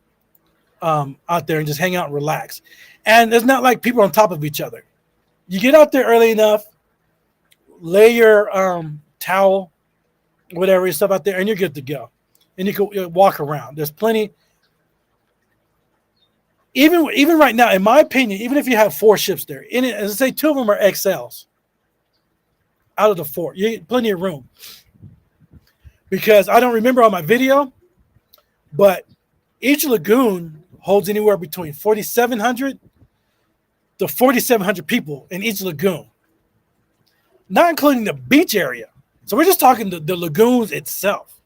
out there and just hang out and relax. And it's not like people are on top of each other. You get out there early enough, lay your towel, whatever, your stuff out there, and you're good to go. And you can walk around. There's plenty. Even right now, in my opinion, even if you have 4 ships there, in it, as I say, 2 of them are XLs. Out of the 4, you get plenty of room. Because I don't remember on my video, but each lagoon holds anywhere between 4,700 to 4,700 people in each lagoon, not including the beach area. So we're just talking the lagoons itself,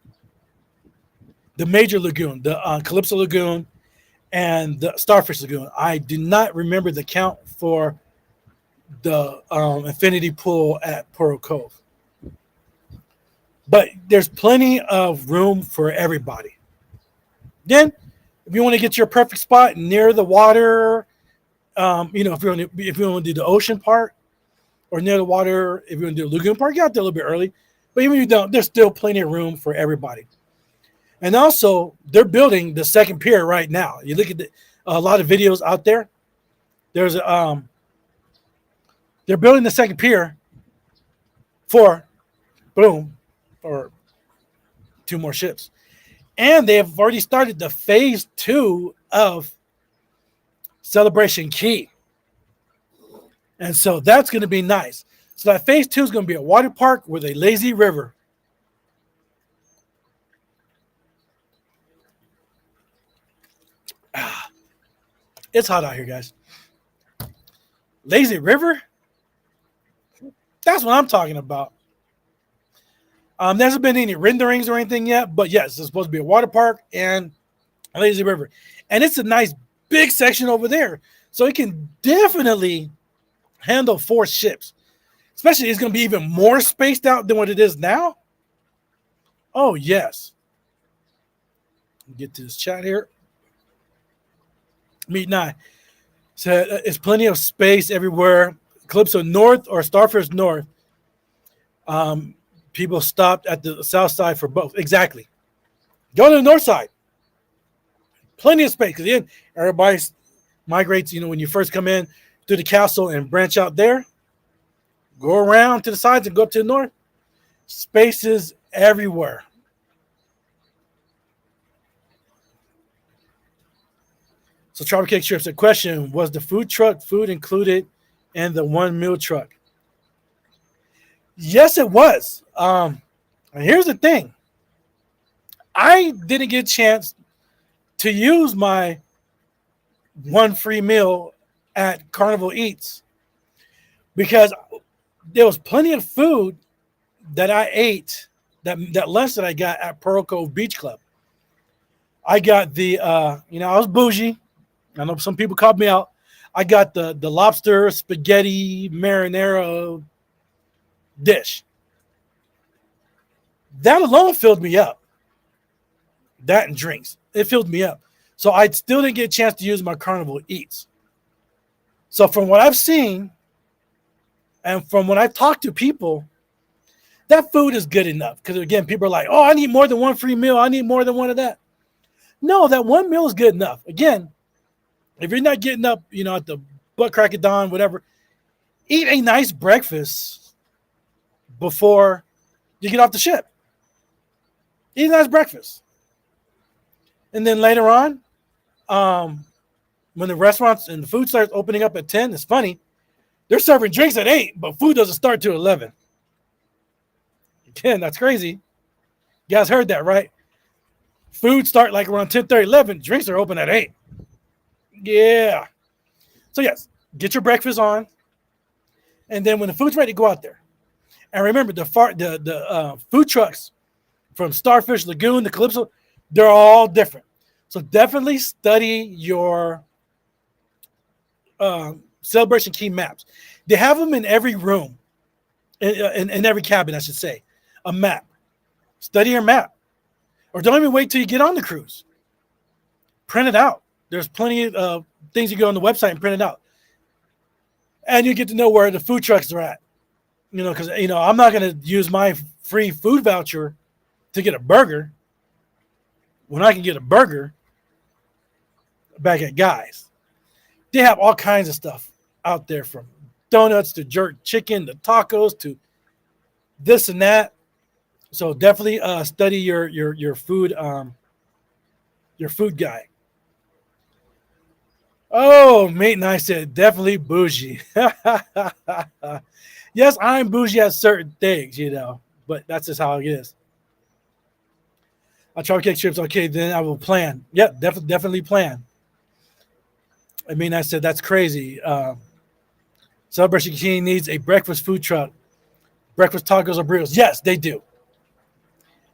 the major lagoon, the Calypso Lagoon, and the Starfish Lagoon. I do not remember the count for the infinity pool at Pearl Cove. But there's plenty of room for everybody. Then, if you want to get your perfect spot near the water, if you want to do the ocean part or near the water, if you want to do the lagoon part, get out there a little bit early. But even if you don't, there's still plenty of room for everybody. And also, they're building the second pier right now. You look at a lot of videos out there. There's they're building the second pier for or 2 more ships. And they have already started the phase 2 of Celebration Key. And so that's going to be nice. So that phase 2 is going to be a water park with a lazy river. It's hot out here, guys. Lazy river? That's what I'm talking about. There hasn't been any renderings or anything yet, but yes, it's supposed to be a water park and a lazy river. And it's a nice big section over there. So it can definitely handle 4 ships. Especially it's going to be even more spaced out than what it is now. Oh, yes. Get to this chat here. Meet Nye. So it's plenty of space everywhere. Calypso North or Starfish North. People stopped at the south side for both. Exactly. Go to the north side. Plenty of space. Because again, everybody migrates, when you first come in to the castle and branch out there. Go around to the sides and go up to the north. Spaces everywhere. So Travel Cake Strips, a question, was the food truck food included in the 1 meal truck? Yes, it was. And here's the thing. I didn't get a chance to use my 1 free meal at Carnival Eats because there was plenty of food that I ate, that lunch that I got at Pearl Cove Beach Club. I got the I was bougie. I know some people called me out. I got the lobster spaghetti marinara dish. That alone filled me up. That and drinks. It filled me up. So I still didn't get a chance to use my Carnival Eats. So from what I've seen and from when I talk to people, that food is good enough. Because again, people are like, oh, I need more than one free meal. I need more than one of that. No, that one meal is good enough. Again, if you're not getting up, at the butt crack of dawn, whatever, eat a nice breakfast before you get off the ship. Eat a nice breakfast. And then later on, when the restaurants and the food starts opening up at 10, it's funny. They're serving drinks at 8, but food doesn't start till 11. Again, that's crazy. You guys heard that, right? Food start like around 10:30, 11. Drinks are open at 8. Yeah. So yes, get your breakfast on. And then when the food's ready, go out there. And remember, the food trucks from Starfish Lagoon to Calypso, they're all different. So definitely study your Celebration Key maps. They have them in every room, in every cabin, I should say, a map. Study your map. Or don't even wait till you get on the cruise. Print it out. There's plenty of things you go on the website and print it out. And you get to know where the food trucks are at. Because, I'm not going to use my free food voucher to get a burger when I can get a burger back at Guy's. They have all kinds of stuff out there, from donuts to jerk chicken to tacos to this and that. So definitely study your food guide. Oh, mate and I said definitely bougie. Yes, I'm bougie at certain things, but that's just how it is. I'll try to get trips. Okay, then I will plan. Yep, definitely plan. I mean, I said that's crazy. Celebration King needs a breakfast food truck. Breakfast tacos or burritos. Yes, they do.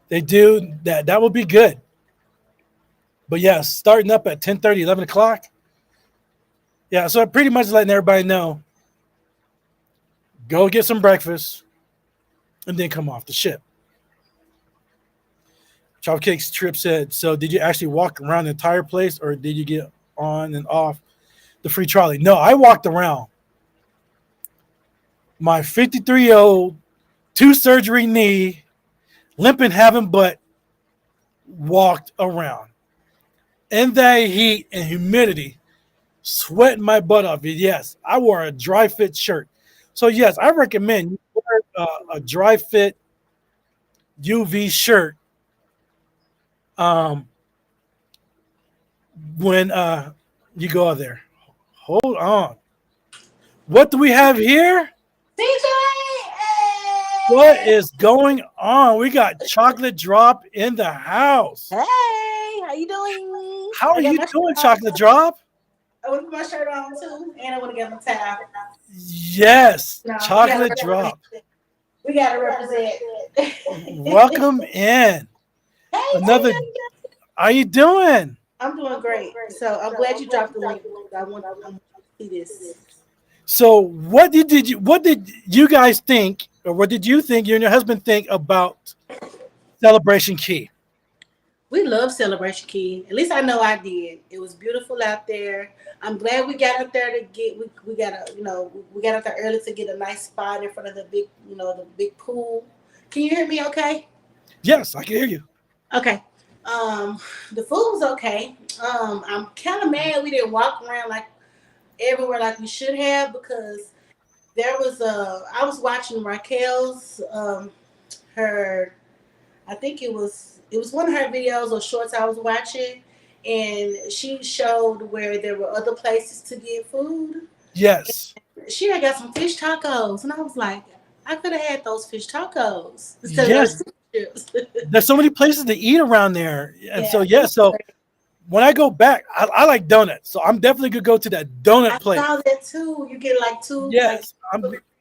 They do. That will be good. But yes, starting up at 10:30, 11 o'clock. Yeah, so I'm pretty much letting everybody know, go get some breakfast and then come off the ship. Chopcake's Trip said, so did you actually walk around the entire place, or did you get on and off the free trolley? No, I walked around. My 53-year-old, 2-surgery knee, limping, having butt, walked around. In that heat and humidity, sweating my butt off. Yes, I wore a dry fit shirt. So yes, I recommend you wear a dry fit UV shirt when you go out there. Hold on. What do we have here? TJ! What is going on? We got Chocolate Drop in the house. Hey, how you doing? How are you doing, Chocolate Drop? I want to put my shirt on too, and I want to get my towel. Yes, No, Chocolate Drop. We gotta represent. Welcome in. Hey, Another. TJ. How you doing? I'm doing great. So I'm glad you dropped the link. I want to see this. So what did you guys think, or what did you think, you and your husband think about Celebration Key? We love Celebration Key. At least I know I did. It was beautiful out there. I'm glad we got out there to get. We got out there early to get a nice spot in front of the big pool. Can you hear me? Okay. Yes, I can hear you. Okay. The food was okay. I'm kind of mad we didn't walk around like everywhere like we should have, because there was I was watching Raquel's I think it was one of her videos or shorts I was watching, and she showed where there were other places to get food. Yes. She had got some fish tacos, and I was like, I could have had those fish tacos instead Yes. of those chips. There's so many places to eat around there. And Yeah. so when I go back, I like donuts. So I'm definitely going to go to that donut I place. saw that too. You get like two Yes.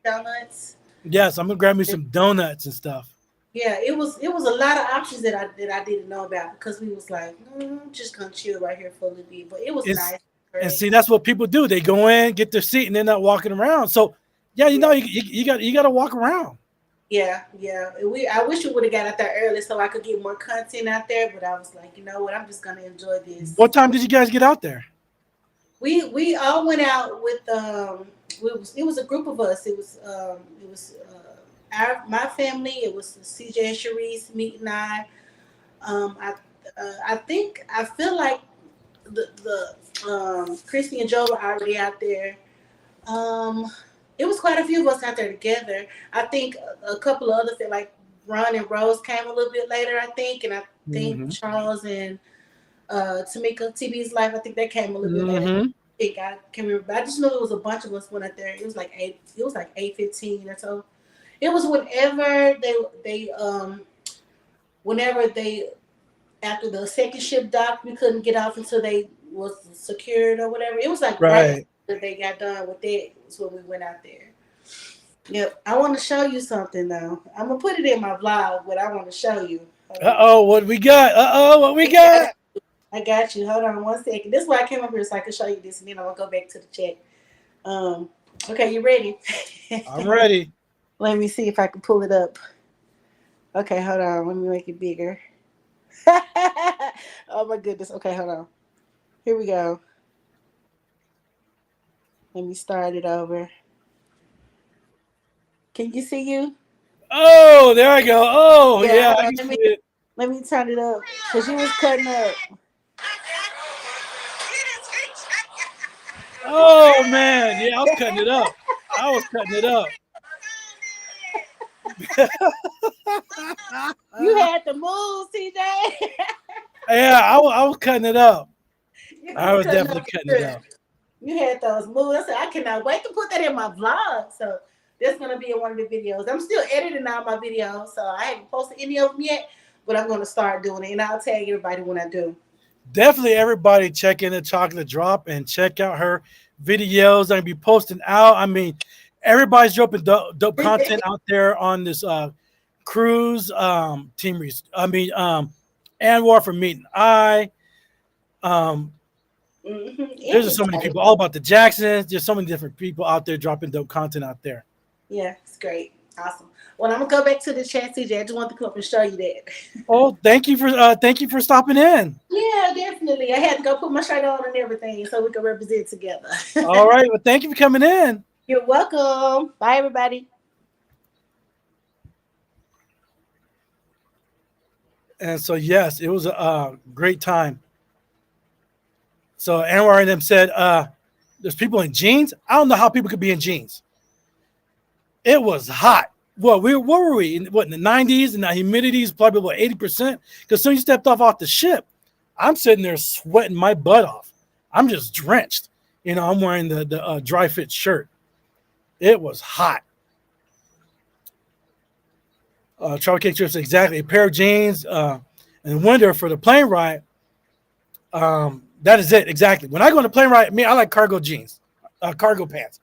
donuts. Yes, I'm going to grab me some donuts and stuff. Yeah, it was a lot of options that I didn't know about because we was like, I'm just gonna chill right here for a little bit. But it was It's nice. and Great. see that's what people do. They go in, get their seat, and they're not walking around. So yeah, Yeah. you got to walk around. Yeah, yeah. I wish we would have got out there early so I could get more content out there. But I was like, you know what? I'm just gonna enjoy this. What time did you guys get out there? We all went out with it was a group of us. It was my family. It was CJ and Sharice, Meet and I. I feel like the Christy and Joe were already out there. Um, it was quite a few of us out there together. I think a couple of other like Ron and Rose came a little bit later. I think, and I think Mm-hmm. Charles and Tamika TB's life. I think they came a little bit later. Mm-hmm. I can't remember. But I just know there was a bunch of us went out there. It was like 8. It was like 8:15 or so. It was whenever they after the second ship docked, we couldn't get off until they was secured or whatever. It was like right Right. after they got done with that was when we went out there. Yep. I want to show you something though. I'm gonna put it in my vlog, but I want to show you. What we got? What we got? I got you. Hold on 1 second. This is why I came up here so I could show you this, and then I'm gonna go back to the chat. Okay, you ready? I'm ready. Let me see if I can pull it up. Okay, hold on. Let me make it bigger. Oh my goodness. Okay, hold on. Here we go. Let me start it over. Can you see you? Oh, there I go. Oh, Yeah, yeah. hold I on. can see it. Let me turn it up because you was cutting up. Oh man, yeah, I was cutting it up. I was cutting it up. You had the moves, TJ. Yeah, I was cutting it up. You I was cutting definitely up cutting good. it up. You had those moves. I said, I cannot wait to put that in my vlog. So that's gonna be in one of the videos. I'm still editing all my videos, so I haven't posted any of them yet, but I'm gonna start doing it, and I'll tag everybody when I do. Definitely, everybody check in the chocolate drop and check out her videos. I'm gonna be posting out. I mean, everybody's dropping dope content out there on this cruise. Anwar from Meet and I. There's just so many Everybody. people all about the Jacksons. There's so many different people out there dropping dope content out there. Yeah, it's great. Awesome. Well, I'm gonna go back to the chat, CJ. I just want to come up and show you that. Oh, thank you for stopping in. Yeah, definitely. I had to go put my shirt on and everything so we can represent together. All right, well, thank you for coming in. You're welcome. Bye, everybody. And so, yes, it was a great time. So Anwar and them said, there's people in jeans. I don't know how people could be in jeans. It was hot. What were we in the 90s, and the humidity is probably about 80%? Because soon you stepped off the ship, I'm sitting there sweating my butt off. I'm just drenched. I'm wearing the dry fit shirt. It was hot. Travel Cake Trips, exactly. A pair of jeans in the winter for the plane ride. That is it, exactly. When I go on a plane ride, I like cargo jeans, cargo pants.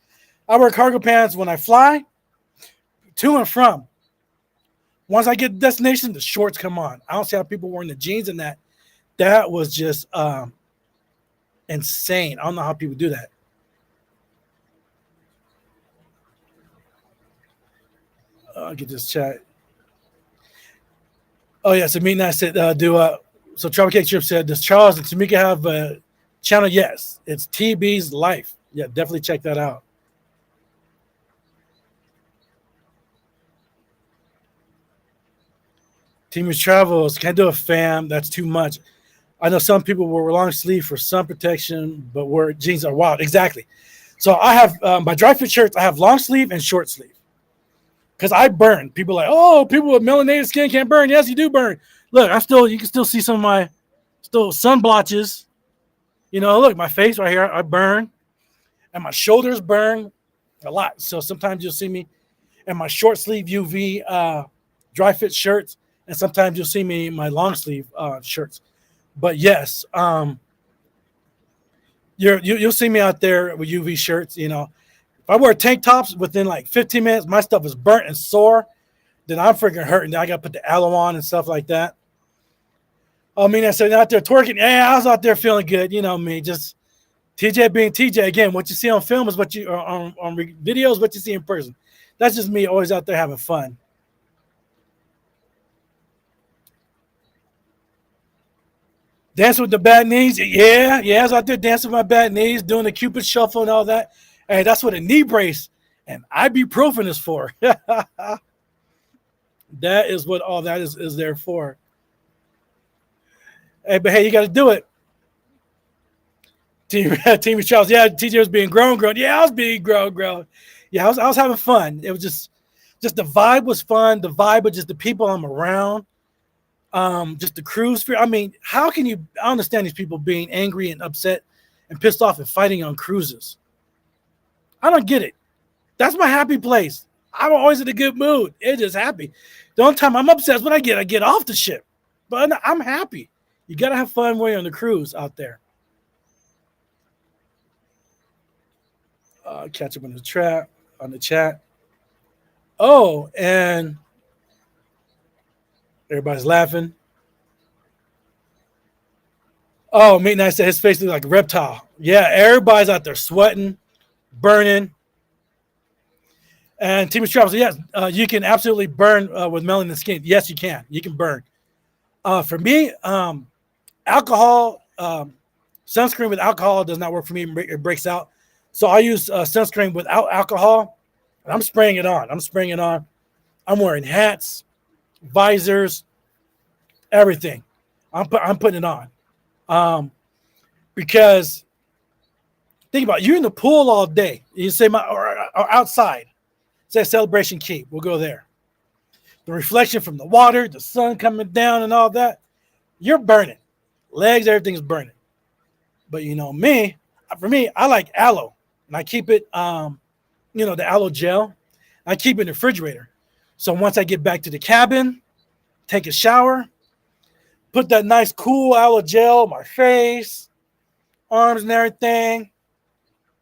I wear cargo pants when I fly to and from. Once I get to the destination, the shorts come on. I don't see how people wearing the jeans in that. That was just insane. I don't know how people do that. I'll get this chat. Oh, yeah. So Meet and I said, so Travel Cake Trip said, does Charles and Tamika have a channel? Yes. It's TB's Life. Yeah, definitely check that out. Team's Travels, can't do a fam. That's too much. I know some people wear long sleeve for sun protection, but wear jeans are wild. Exactly. So I have my dry fit shirts. I have long sleeve and short sleeve because I burn. People are like, oh, people with melanated skin can't burn. Yes, you do burn. Look, you can still see some of my sun blotches. Look, my face right here, I burn, and my shoulders burn a lot. So sometimes you'll see me in my short sleeve UV dry fit shirts, and sometimes you'll see me in my long sleeve shirts. But yes, you'll see me out there with UV shirts. If I wear tank tops within like 15 minutes, my stuff is burnt and sore. then I'm freaking hurting. Then I got to put the aloe on and stuff like that. I mean, I said out there twerking. Yeah, I was out there feeling good. You know me, just TJ being TJ. Again, what you see on film is what you on videos, what you see in person. That's just me, always out there having fun. Dancing with the bad knees. Yeah, I was out there dancing with my bad knees, doing the Cupid shuffle and all that. Hey, that's what a knee brace and ibuprofen is for. That is what all that is there for. Hey, but hey, you got to do it. Team Charles, yeah, TJ was being grown. Yeah, I was being grown. Yeah, I was having fun. It was just the vibe was fun. The vibe of just the people I'm around. Just the cruise. I mean, how can you? I understand these people being angry and upset and pissed off and fighting on cruises. I don't get it. That's my happy place. I'm always in a good mood. It's just happy. The only time I'm upset is when I get off the ship. But I'm happy. You gotta have fun when you're on the cruise out there. Catch up on the chat. Oh, and everybody's laughing. Oh, Midnight said his face looks like a reptile. Yeah, everybody's out there sweating, burning. And Team Travel said, yes, you can absolutely burn with melanin skin. Yes, you can. You can burn. For me, alcohol, sunscreen with alcohol does not work for me. It breaks out. So I use sunscreen without alcohol. And I'm spraying it on. I'm wearing hats, visors, everything. I'm putting it on. Because think about it, you're in the pool all day. You say or outside. Say Celebration Key. We'll go there. The reflection from the water, the sun coming down and all that. You're burning. Legs, everything's burning. But you know me, for me, I like aloe. And I keep it, the aloe gel. I keep it in the refrigerator. So once I get back to the cabin, take a shower, put that nice cool aloe gel on my face, arms and everything.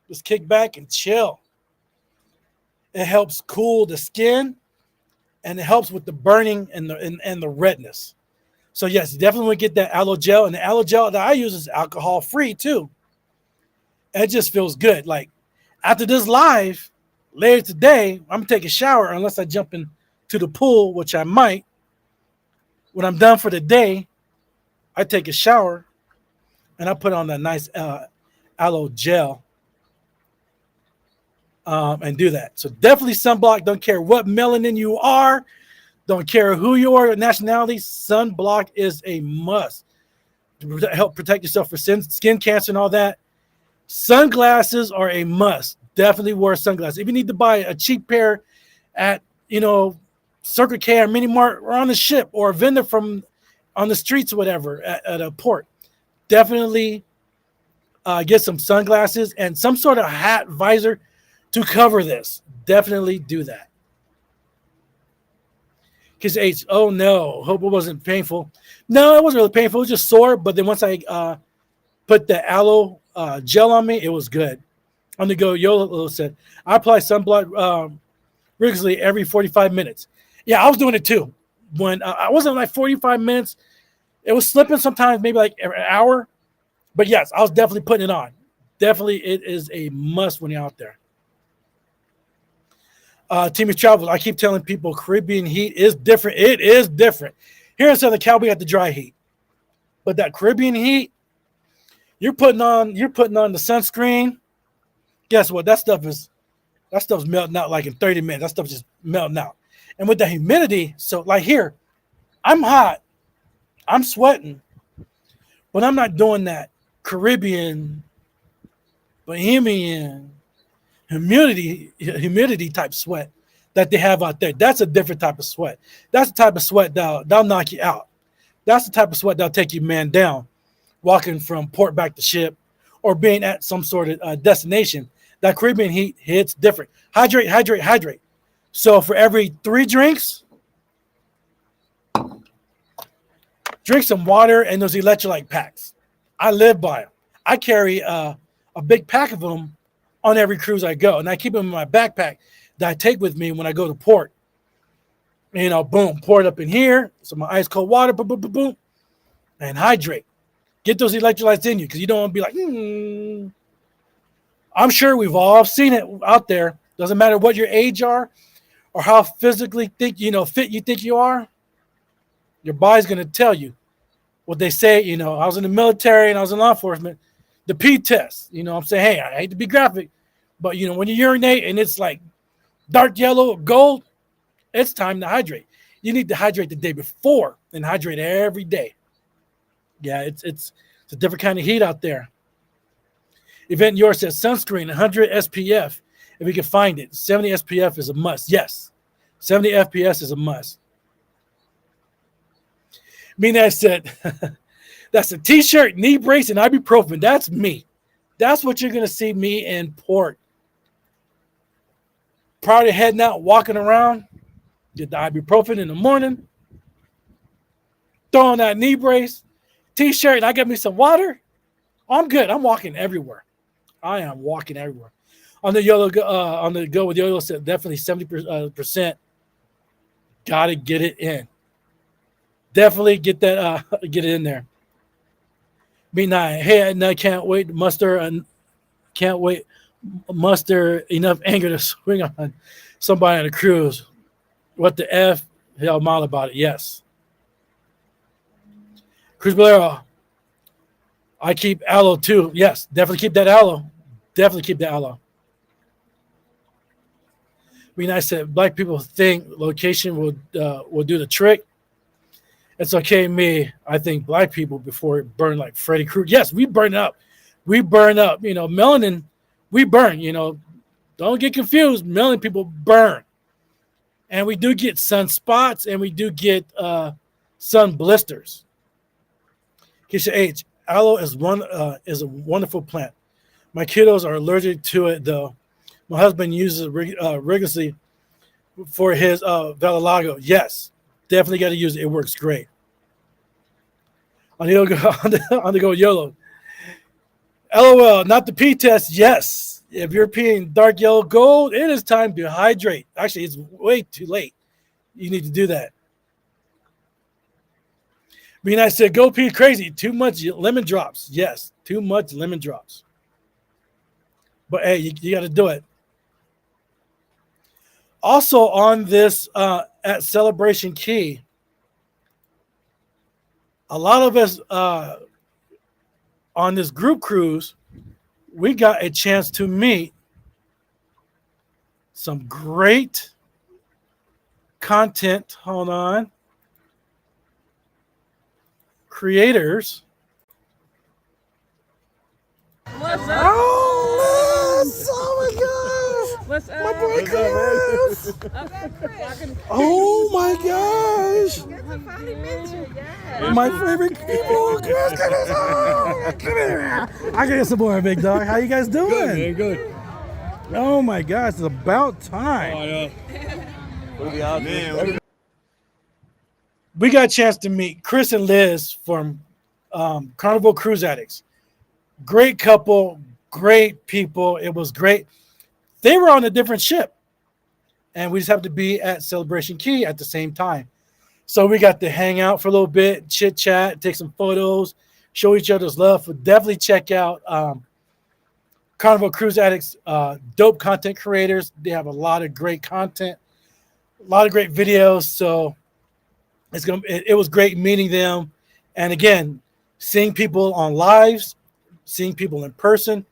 Just kick back and chill. It helps cool the skin, and it helps with the burning and the redness. So yes, you definitely want to get that aloe gel, and the aloe gel that I use is alcohol free too. And it just feels good. Like after this live later today, I'm gonna take a shower unless I jump into the pool, which I might. When I'm done for the day, I take a shower and I put on that nice aloe gel. And do that. So definitely sunblock. Don't care what melanin you are. Don't care who you are, nationality. Sunblock is a must to help protect yourself for skin cancer and all that. Sunglasses are a must. Definitely wear sunglasses. If you need to buy a cheap pair at Circle K or Mini Mart or on the ship or a vendor from on the streets or whatever at a port, definitely get some sunglasses and some sort of hat, visor to cover this. Definitely do that. Because H, oh no, hope it wasn't painful. No, it wasn't really painful. It was just sore. But then once I put the aloe gel on me, it was good. On the go, Yolo said, I apply sunblock rigorously every 45 minutes. Yeah, I was doing it too. When I wasn't like 45 minutes, it was slipping sometimes, maybe like an hour. But yes, I was definitely putting it on. Definitely, it is a must when you're out there. Team of Travel, I keep telling people Caribbean heat is different. It is different. Here in Southern Cal, we got the dry heat. But that Caribbean heat, you're putting on the sunscreen. Guess what? That stuff's melting out like in 30 minutes. That stuff's just melting out. And with the humidity, so like here, I'm hot. I'm sweating. But I'm not doing that Caribbean, Bohemian, humidity type sweat that they have out there. That's a different type of sweat. That's the type of sweat that'll knock you out. That's the type of sweat that'll take you man down, walking from port back to ship or being at some sort of destination. That Caribbean heat hits different. Hydrate, hydrate, hydrate. So for every 3 drinks, drink some water and those electrolyte packs. I live by them. I carry a big pack of them on every cruise I go, and I keep them in my backpack that I take with me when I go to port. You know, boom, pour it up in here. Some ice cold water, boom, boom, boom, boom, and hydrate. Get those electrolytes in you because you don't want to be like, I'm sure we've all seen it out there. Doesn't matter what your age are or how physically fit you think you are. Your body's going to tell you what they say. You know, I was in the military and I was in law enforcement. The P test, you know what I'm saying? Hey, I hate to be graphic, but, you know, when you urinate and it's like dark yellow, gold, it's time to hydrate. You need to hydrate the day before and hydrate every day. Yeah, it's a different kind of heat out there. Event Yours says sunscreen, 100 SPF. If we can find it, 70 SPF is a must. Yes, 70 FPS is a must. Mina said, that's a T-shirt, knee brace, and ibuprofen. That's me. That's what you're going to see me in port. Prior to heading out, walking around, get the ibuprofen in the morning, throw on that knee brace, T-shirt, and I get me some water. I'm good. I'm walking everywhere. I am walking everywhere. On the go with YOLO said definitely 70%. Gotta get it in. Definitely get that get it in there. Be nice. Hey, and I can't wait to muster enough anger to swing on somebody on a cruise. What the F? Hell mile about it. Yes. Cruz Bolero. I keep aloe too. Yes, definitely keep that aloe. Definitely keep that aloe. Be nice that black people think location will do the trick. It's okay, me. I think black people before it burn like Freddy Krueger. Yes, we burn up. We burn up. You know, melanin, we burn. You know, don't get confused. Melanin people burn. And we do get sunspots and we do get sun blisters. Keisha H. Aloe is a wonderful plant. My kiddos are allergic to it, though. My husband uses it rigorously for his Valilago. Yes, definitely got to use it. It works great. On the go YOLO. LOL, not the P test. Yes, if you're peeing dark yellow gold, it is time to hydrate. Actually, it's way too late. You need to do that. Be nice said, go pee crazy. Too much lemon drops. Yes, too much lemon drops. But hey, you got to do it. Also on this at Celebration Key, a lot of us on this group cruise, we got a chance to meet some great content. Hold on. Creators. What's up? Oh my gosh! What's up? My boy Chris! Okay, Chris. Oh my gosh! Good to finally meet you. Yeah. My favorite people, Chris, come here. I got some more, big dog. How you guys doing? Good, man, good. Oh my gosh, it's about time. Oh, yeah. We'll be out there. We got a chance to meet Chris and Liz from Carnival Cruise Addicts. Great couple, great people. It was great. They were on a different ship, and we just happened to be at Celebration Key at the same time. So we got to hang out for a little bit, chit chat, take some photos, show each other's love. But definitely check out Carnival Cruise Addicts, dope content creators. They have a lot of great content, a lot of great videos. So it was great meeting them. And again, seeing people on lives, seeing people in person.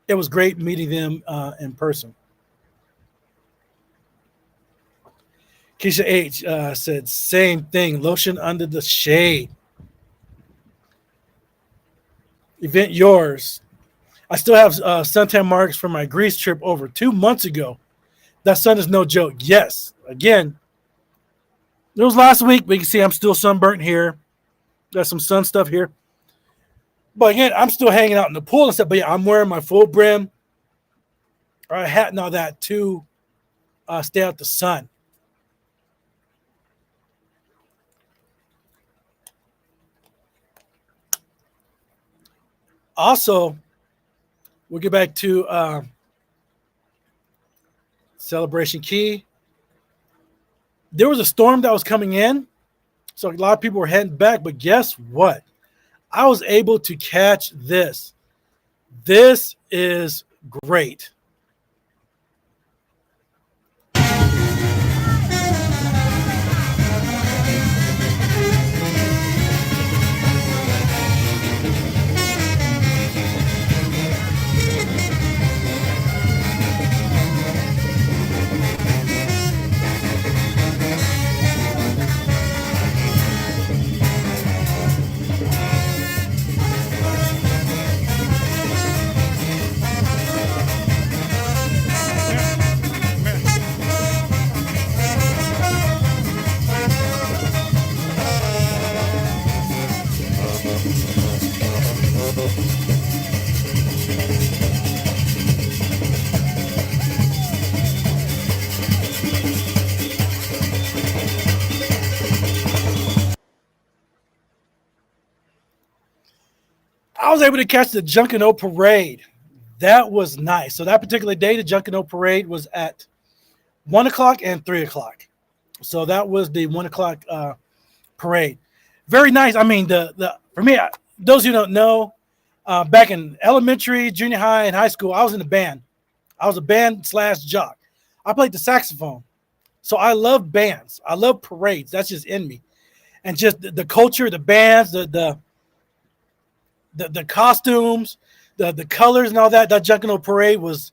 It was great meeting them in person. Keisha H said, same thing, lotion under the shade. Event Yours. I still have suntan marks from my Greece trip over 2 months ago. That sun is no joke. Yes, again, it was last week, but you can see I'm still sunburnt here. Got some sun stuff here. But again, I'm still hanging out in the pool and stuff. But yeah, I'm wearing my full brim, or a hat and all that to stay out the sun. Also, we'll get back to Celebration Key. there was a storm that was coming in, so a lot of people were heading back. But guess what? I was able to catch this. This is great. I was able to catch the Junkanoo Parade. That was nice. So that particular day, the Junkanoo Parade was at 1 o'clock and 3 o'clock. So that was the 1 o'clock parade. Very nice. I mean, for me, those who don't know, back in elementary, junior high, and high school, I was in a band. I was a band/jock. I played the saxophone. So I love bands. I love parades. That's just in me. And just the culture, the bands, the costumes, the colors and all that Junkanoo Parade was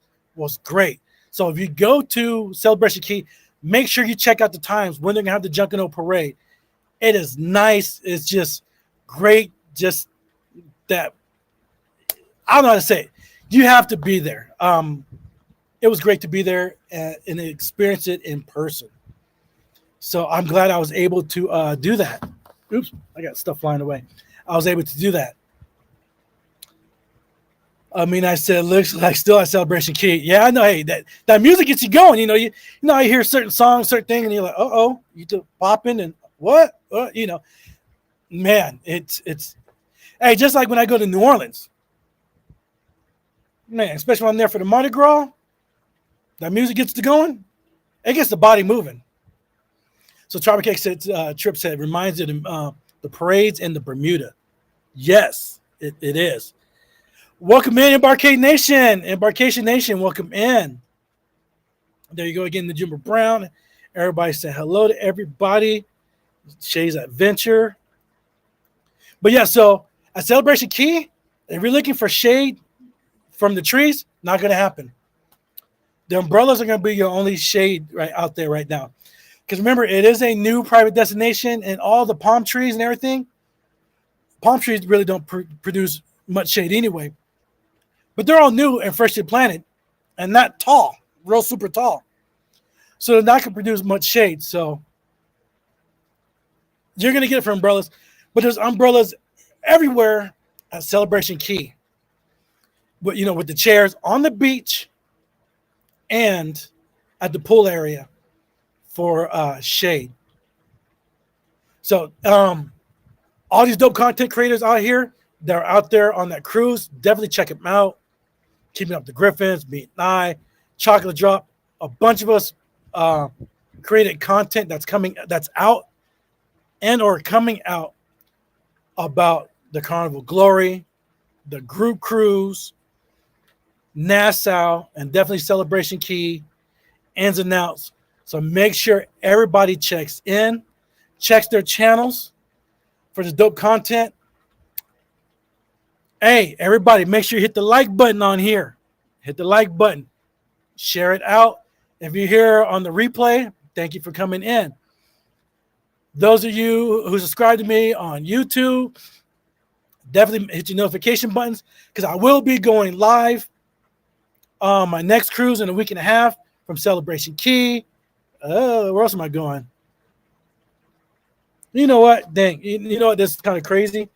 great. So if you go to Celebration Key, make sure you check out the times when they're going to have the Junkanoo Parade. It is nice. It's just great. Just that, I don't know how to say it. You have to be there. It was great to be there and experience it in person. So I'm glad I was able to do that. Oops, I got stuff flying away. I was able to do that. I mean, I said, looks like still at Celebration Key. Yeah, I know. Hey, that music gets you going. You know, I hear certain songs, certain thing, and you're like, you do popping and what? Man, it's. Hey, just like when I go to New Orleans, man, especially when I'm there for the Mardi Gras, that music gets to going. It gets the body moving. So Travis Cake said, Trip said, reminds you of the parades in the Bermuda. Yes, it is. Welcome in, Embarkation Nation. Welcome in. There you go again, the Jimbo Brown. Everybody say hello to everybody. Shay's Adventure. But yeah, so at Celebration Key, if you're looking for shade from the trees, not going to happen. The umbrellas are going to be your only shade right out there right now. Because remember, it is a new private destination, and all the palm trees and everything, palm trees really don't produce much shade anyway. But they're all new and freshly planted and not tall, real super tall. So they're not going to produce much shade. So you're going to get it for umbrellas. But there's umbrellas everywhere at Celebration Key. But, with the chairs on the beach and at the pool area for shade. So all these dope content creators out here, they're out there on that cruise. Definitely check them out. Keeping Up the Griffins, Me and I, Chocolate Drop. A bunch of us created content that's out and or coming out about the Carnival Glory, the group cruise, Nassau, and definitely Celebration Key, ins and outs. So make sure everybody checks in, checks their channels for the dope content. Hey, everybody, make sure you hit the like button on here. Hit the like button. Share it out. If you're here on the replay, thank you for coming in. Those of you who subscribe to me on YouTube, definitely hit your notification buttons because I will be going live on my next cruise in a week and a half from Celebration Key. Where else am I going? You know what? Dang. You know what? This is kind of crazy.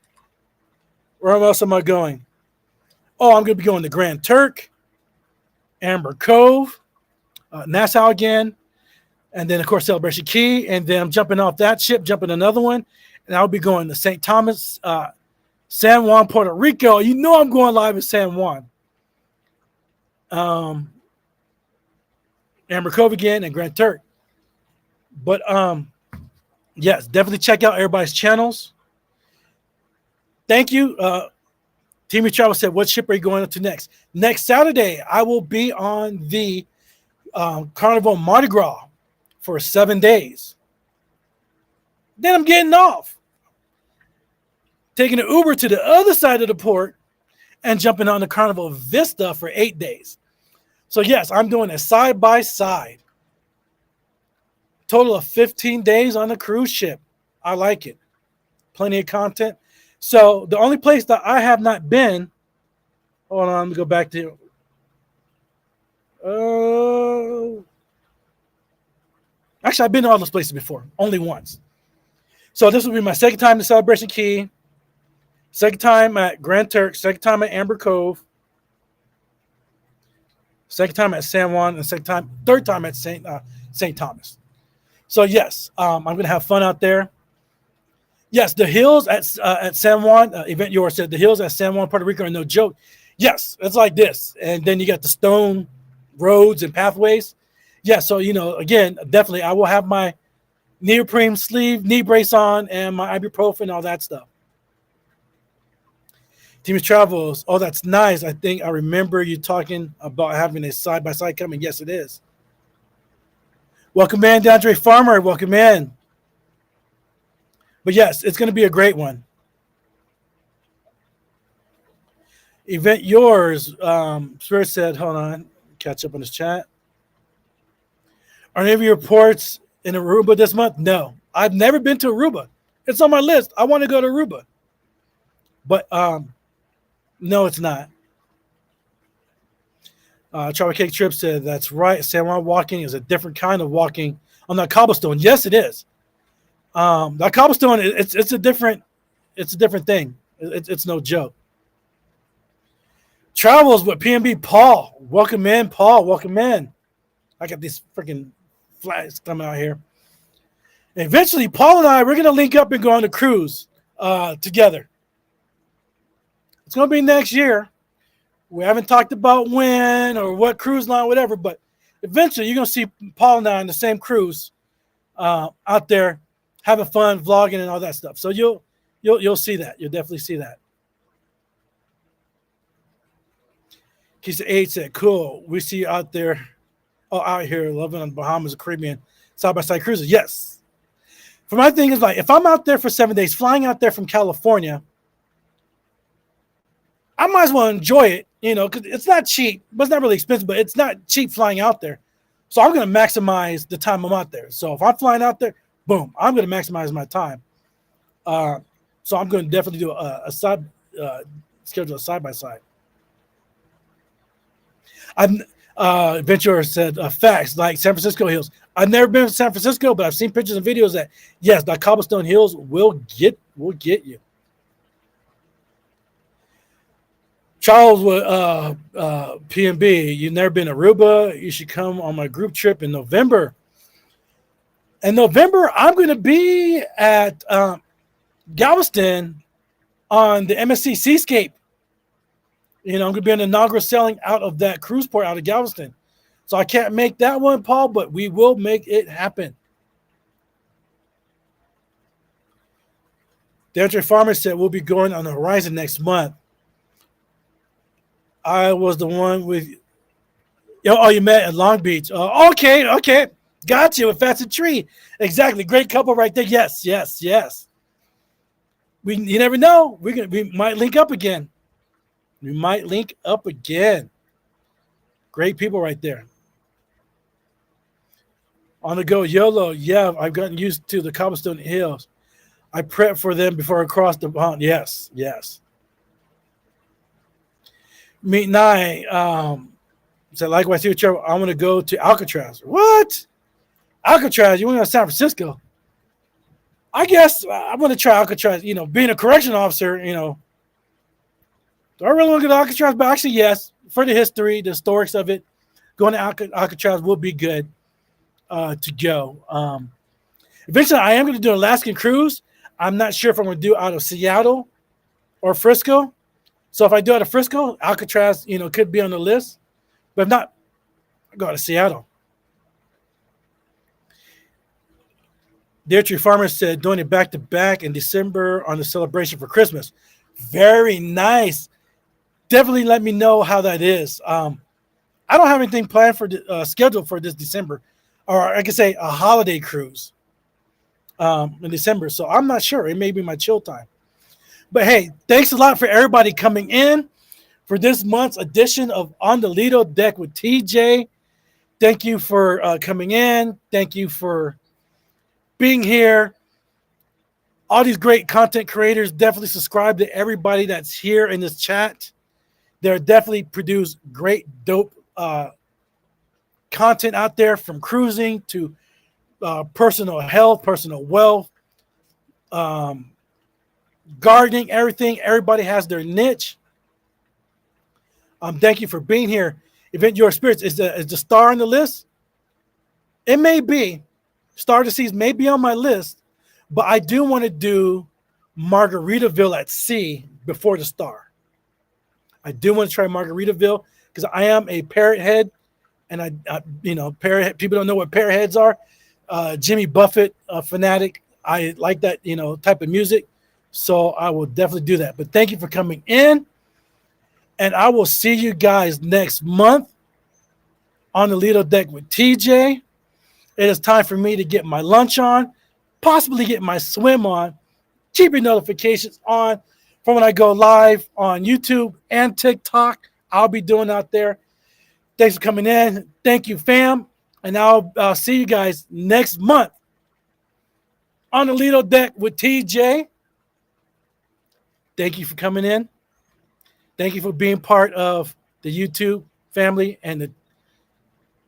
Where else am I going? Oh, I'm going to be going to Grand Turk, Amber Cove, Nassau again, and then, of course, Celebration Key. And then I'm jumping off that ship, jumping another one, and I'll be going to St. Thomas, San Juan, Puerto Rico. You know I'm going live in San Juan. Amber Cove again and Grand Turk. But yes, definitely check out everybody's channels. Thank you. Team of Travel said, what ship are you going to next? Next Saturday, I will be on the Carnival Mardi Gras for 7 days. Then I'm getting off, taking an Uber to the other side of the port and jumping on the Carnival Vista for 8 days. So yes, I'm doing a side-by-side. Total of 15 days on the cruise ship. I like it. Plenty of content. So the only place that I have not been, hold on, let me go back to actually, I've been to all those places before, only once. So this will be my second time to Celebration Key, second time at Grand Turk, second time at Amber Cove, second time at San Juan, and third time at St. Thomas. So yes, I'm going to have fun out there. Yes, the hills at San Juan, Event Yours said the hills at San Juan, Puerto Rico are no joke. Yes, it's like this. And then you got the stone roads and pathways. Yeah, so, again, definitely I will have my neoprene sleeve, knee brace on, and my ibuprofen, all that stuff. Team of Travels, oh, that's nice. I think I remember you talking about having a side-by-side coming. Yes, it is. Welcome in, DeAndre Farmer. Welcome in. But yes, it's going to be a great one. Event Yours, Spirit said, hold on, catch up on this chat. Are any of your reports in Aruba this month? No, I've never been to Aruba. It's on my list. I want to go to Aruba. But no, it's not. Charlie Cake Trip said, that's right. San Juan walking is a different kind of walking on that cobblestone. Yes, it is. That cobblestone, it's a different thing. It's no joke. Travels with PNB Paul. Welcome in, Paul. Welcome in. I got these freaking flags coming out here. And eventually, Paul and I, we're going to link up and go on a cruise together. It's going to be next year. We haven't talked about when or what cruise line, whatever, but eventually you're going to see Paul and I on the same cruise out there having fun, vlogging, and all that stuff. So you'll see that. You'll definitely see that. Keisha 8 said, cool. We see you out there, out here loving on the Bahamas, the Caribbean, side-by-side cruises. Yes. For my thing is, like, if I'm out there for 7 days, flying out there from California, I might as well enjoy it, because it's not cheap, but it's not really expensive, but it's not cheap flying out there. So I'm going to maximize the time I'm out there. So if I'm flying out there, boom, I'm going to maximize my time. So I'm going to definitely do schedule a side-by-side. Ventura said, facts, like San Francisco hills. I've never been to San Francisco, but I've seen pictures and videos that, yes, the cobblestone hills will get you. Charles with PNB, you've never been to Aruba. You should come on my group trip in November. In November, I'm going to be at Galveston on the MSC Seascape. I'm going to be in the inaugural sailing out of that cruise port out of Galveston. So I can't make that one, Paul, but we will make it happen. DeAndre Farmer said we'll be going on the horizon next month. I was the one with you met at Long Beach. Okay. Got you. If that's a tree. Exactly. Great couple right there. Yes. You never know. We might link up again. Great people right there. On the go, YOLO. Yeah, I've gotten used to the cobblestone hills. I prep for them before I cross the pond. Yes. Meet Nye said, likewise, here, Trevor, I want to go to Alcatraz. What? Alcatraz? You want to go to San Francisco? I guess I'm going to try Alcatraz. Being a correction officer, do I really want to go to Alcatraz? But actually, yes, for the history, the historics of it, going to Alcatraz will be good to go. Eventually, I am going to do an Alaskan cruise. I'm not sure if I'm going to do out of Seattle or Frisco. So if I do out of Frisco, Alcatraz, could be on the list. But if not, I'll go out of Seattle. Dear Tree Farmer said doing it back to back in December on the celebration for Christmas. Very nice. Definitely let me know how that is. I don't have anything planned for scheduled for this December, or I could say a holiday cruise in December. So I'm not sure. It may be my chill time. But hey, thanks a lot for everybody coming in for this month's edition of On the Lido Deck with TJ. Thank you for coming in. Thank you for being here. All these great content creators, definitely subscribe to everybody that's here in this chat. They're definitely produce great, dope content out there, from cruising to personal health, personal wealth, gardening, everything. Everybody has their niche. Thank you for being here. Event Your Spirits is the star on the list. It may be. Star of the Seas may be on my list, but I do want to do Margaritaville at sea before the star. I do want to try Margaritaville because I am a parrot head, and I parrot people don't know what parrot heads are. Jimmy Buffett fanatic. I like that type of music, so I will definitely do that. But thank you for coming in, and I will see you guys next month on the Lido Deck with TJ. It is time for me to get my lunch on, possibly get my swim on, keep your notifications on from when I go live on YouTube and TikTok. I'll be doing out there. Thanks for coming in. Thank you, fam. And I'll see you guys next month on the Lido Deck with TJ. Thank you for coming in. Thank you for being part of the YouTube family and the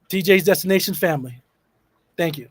TJ's Destination family. Thank you.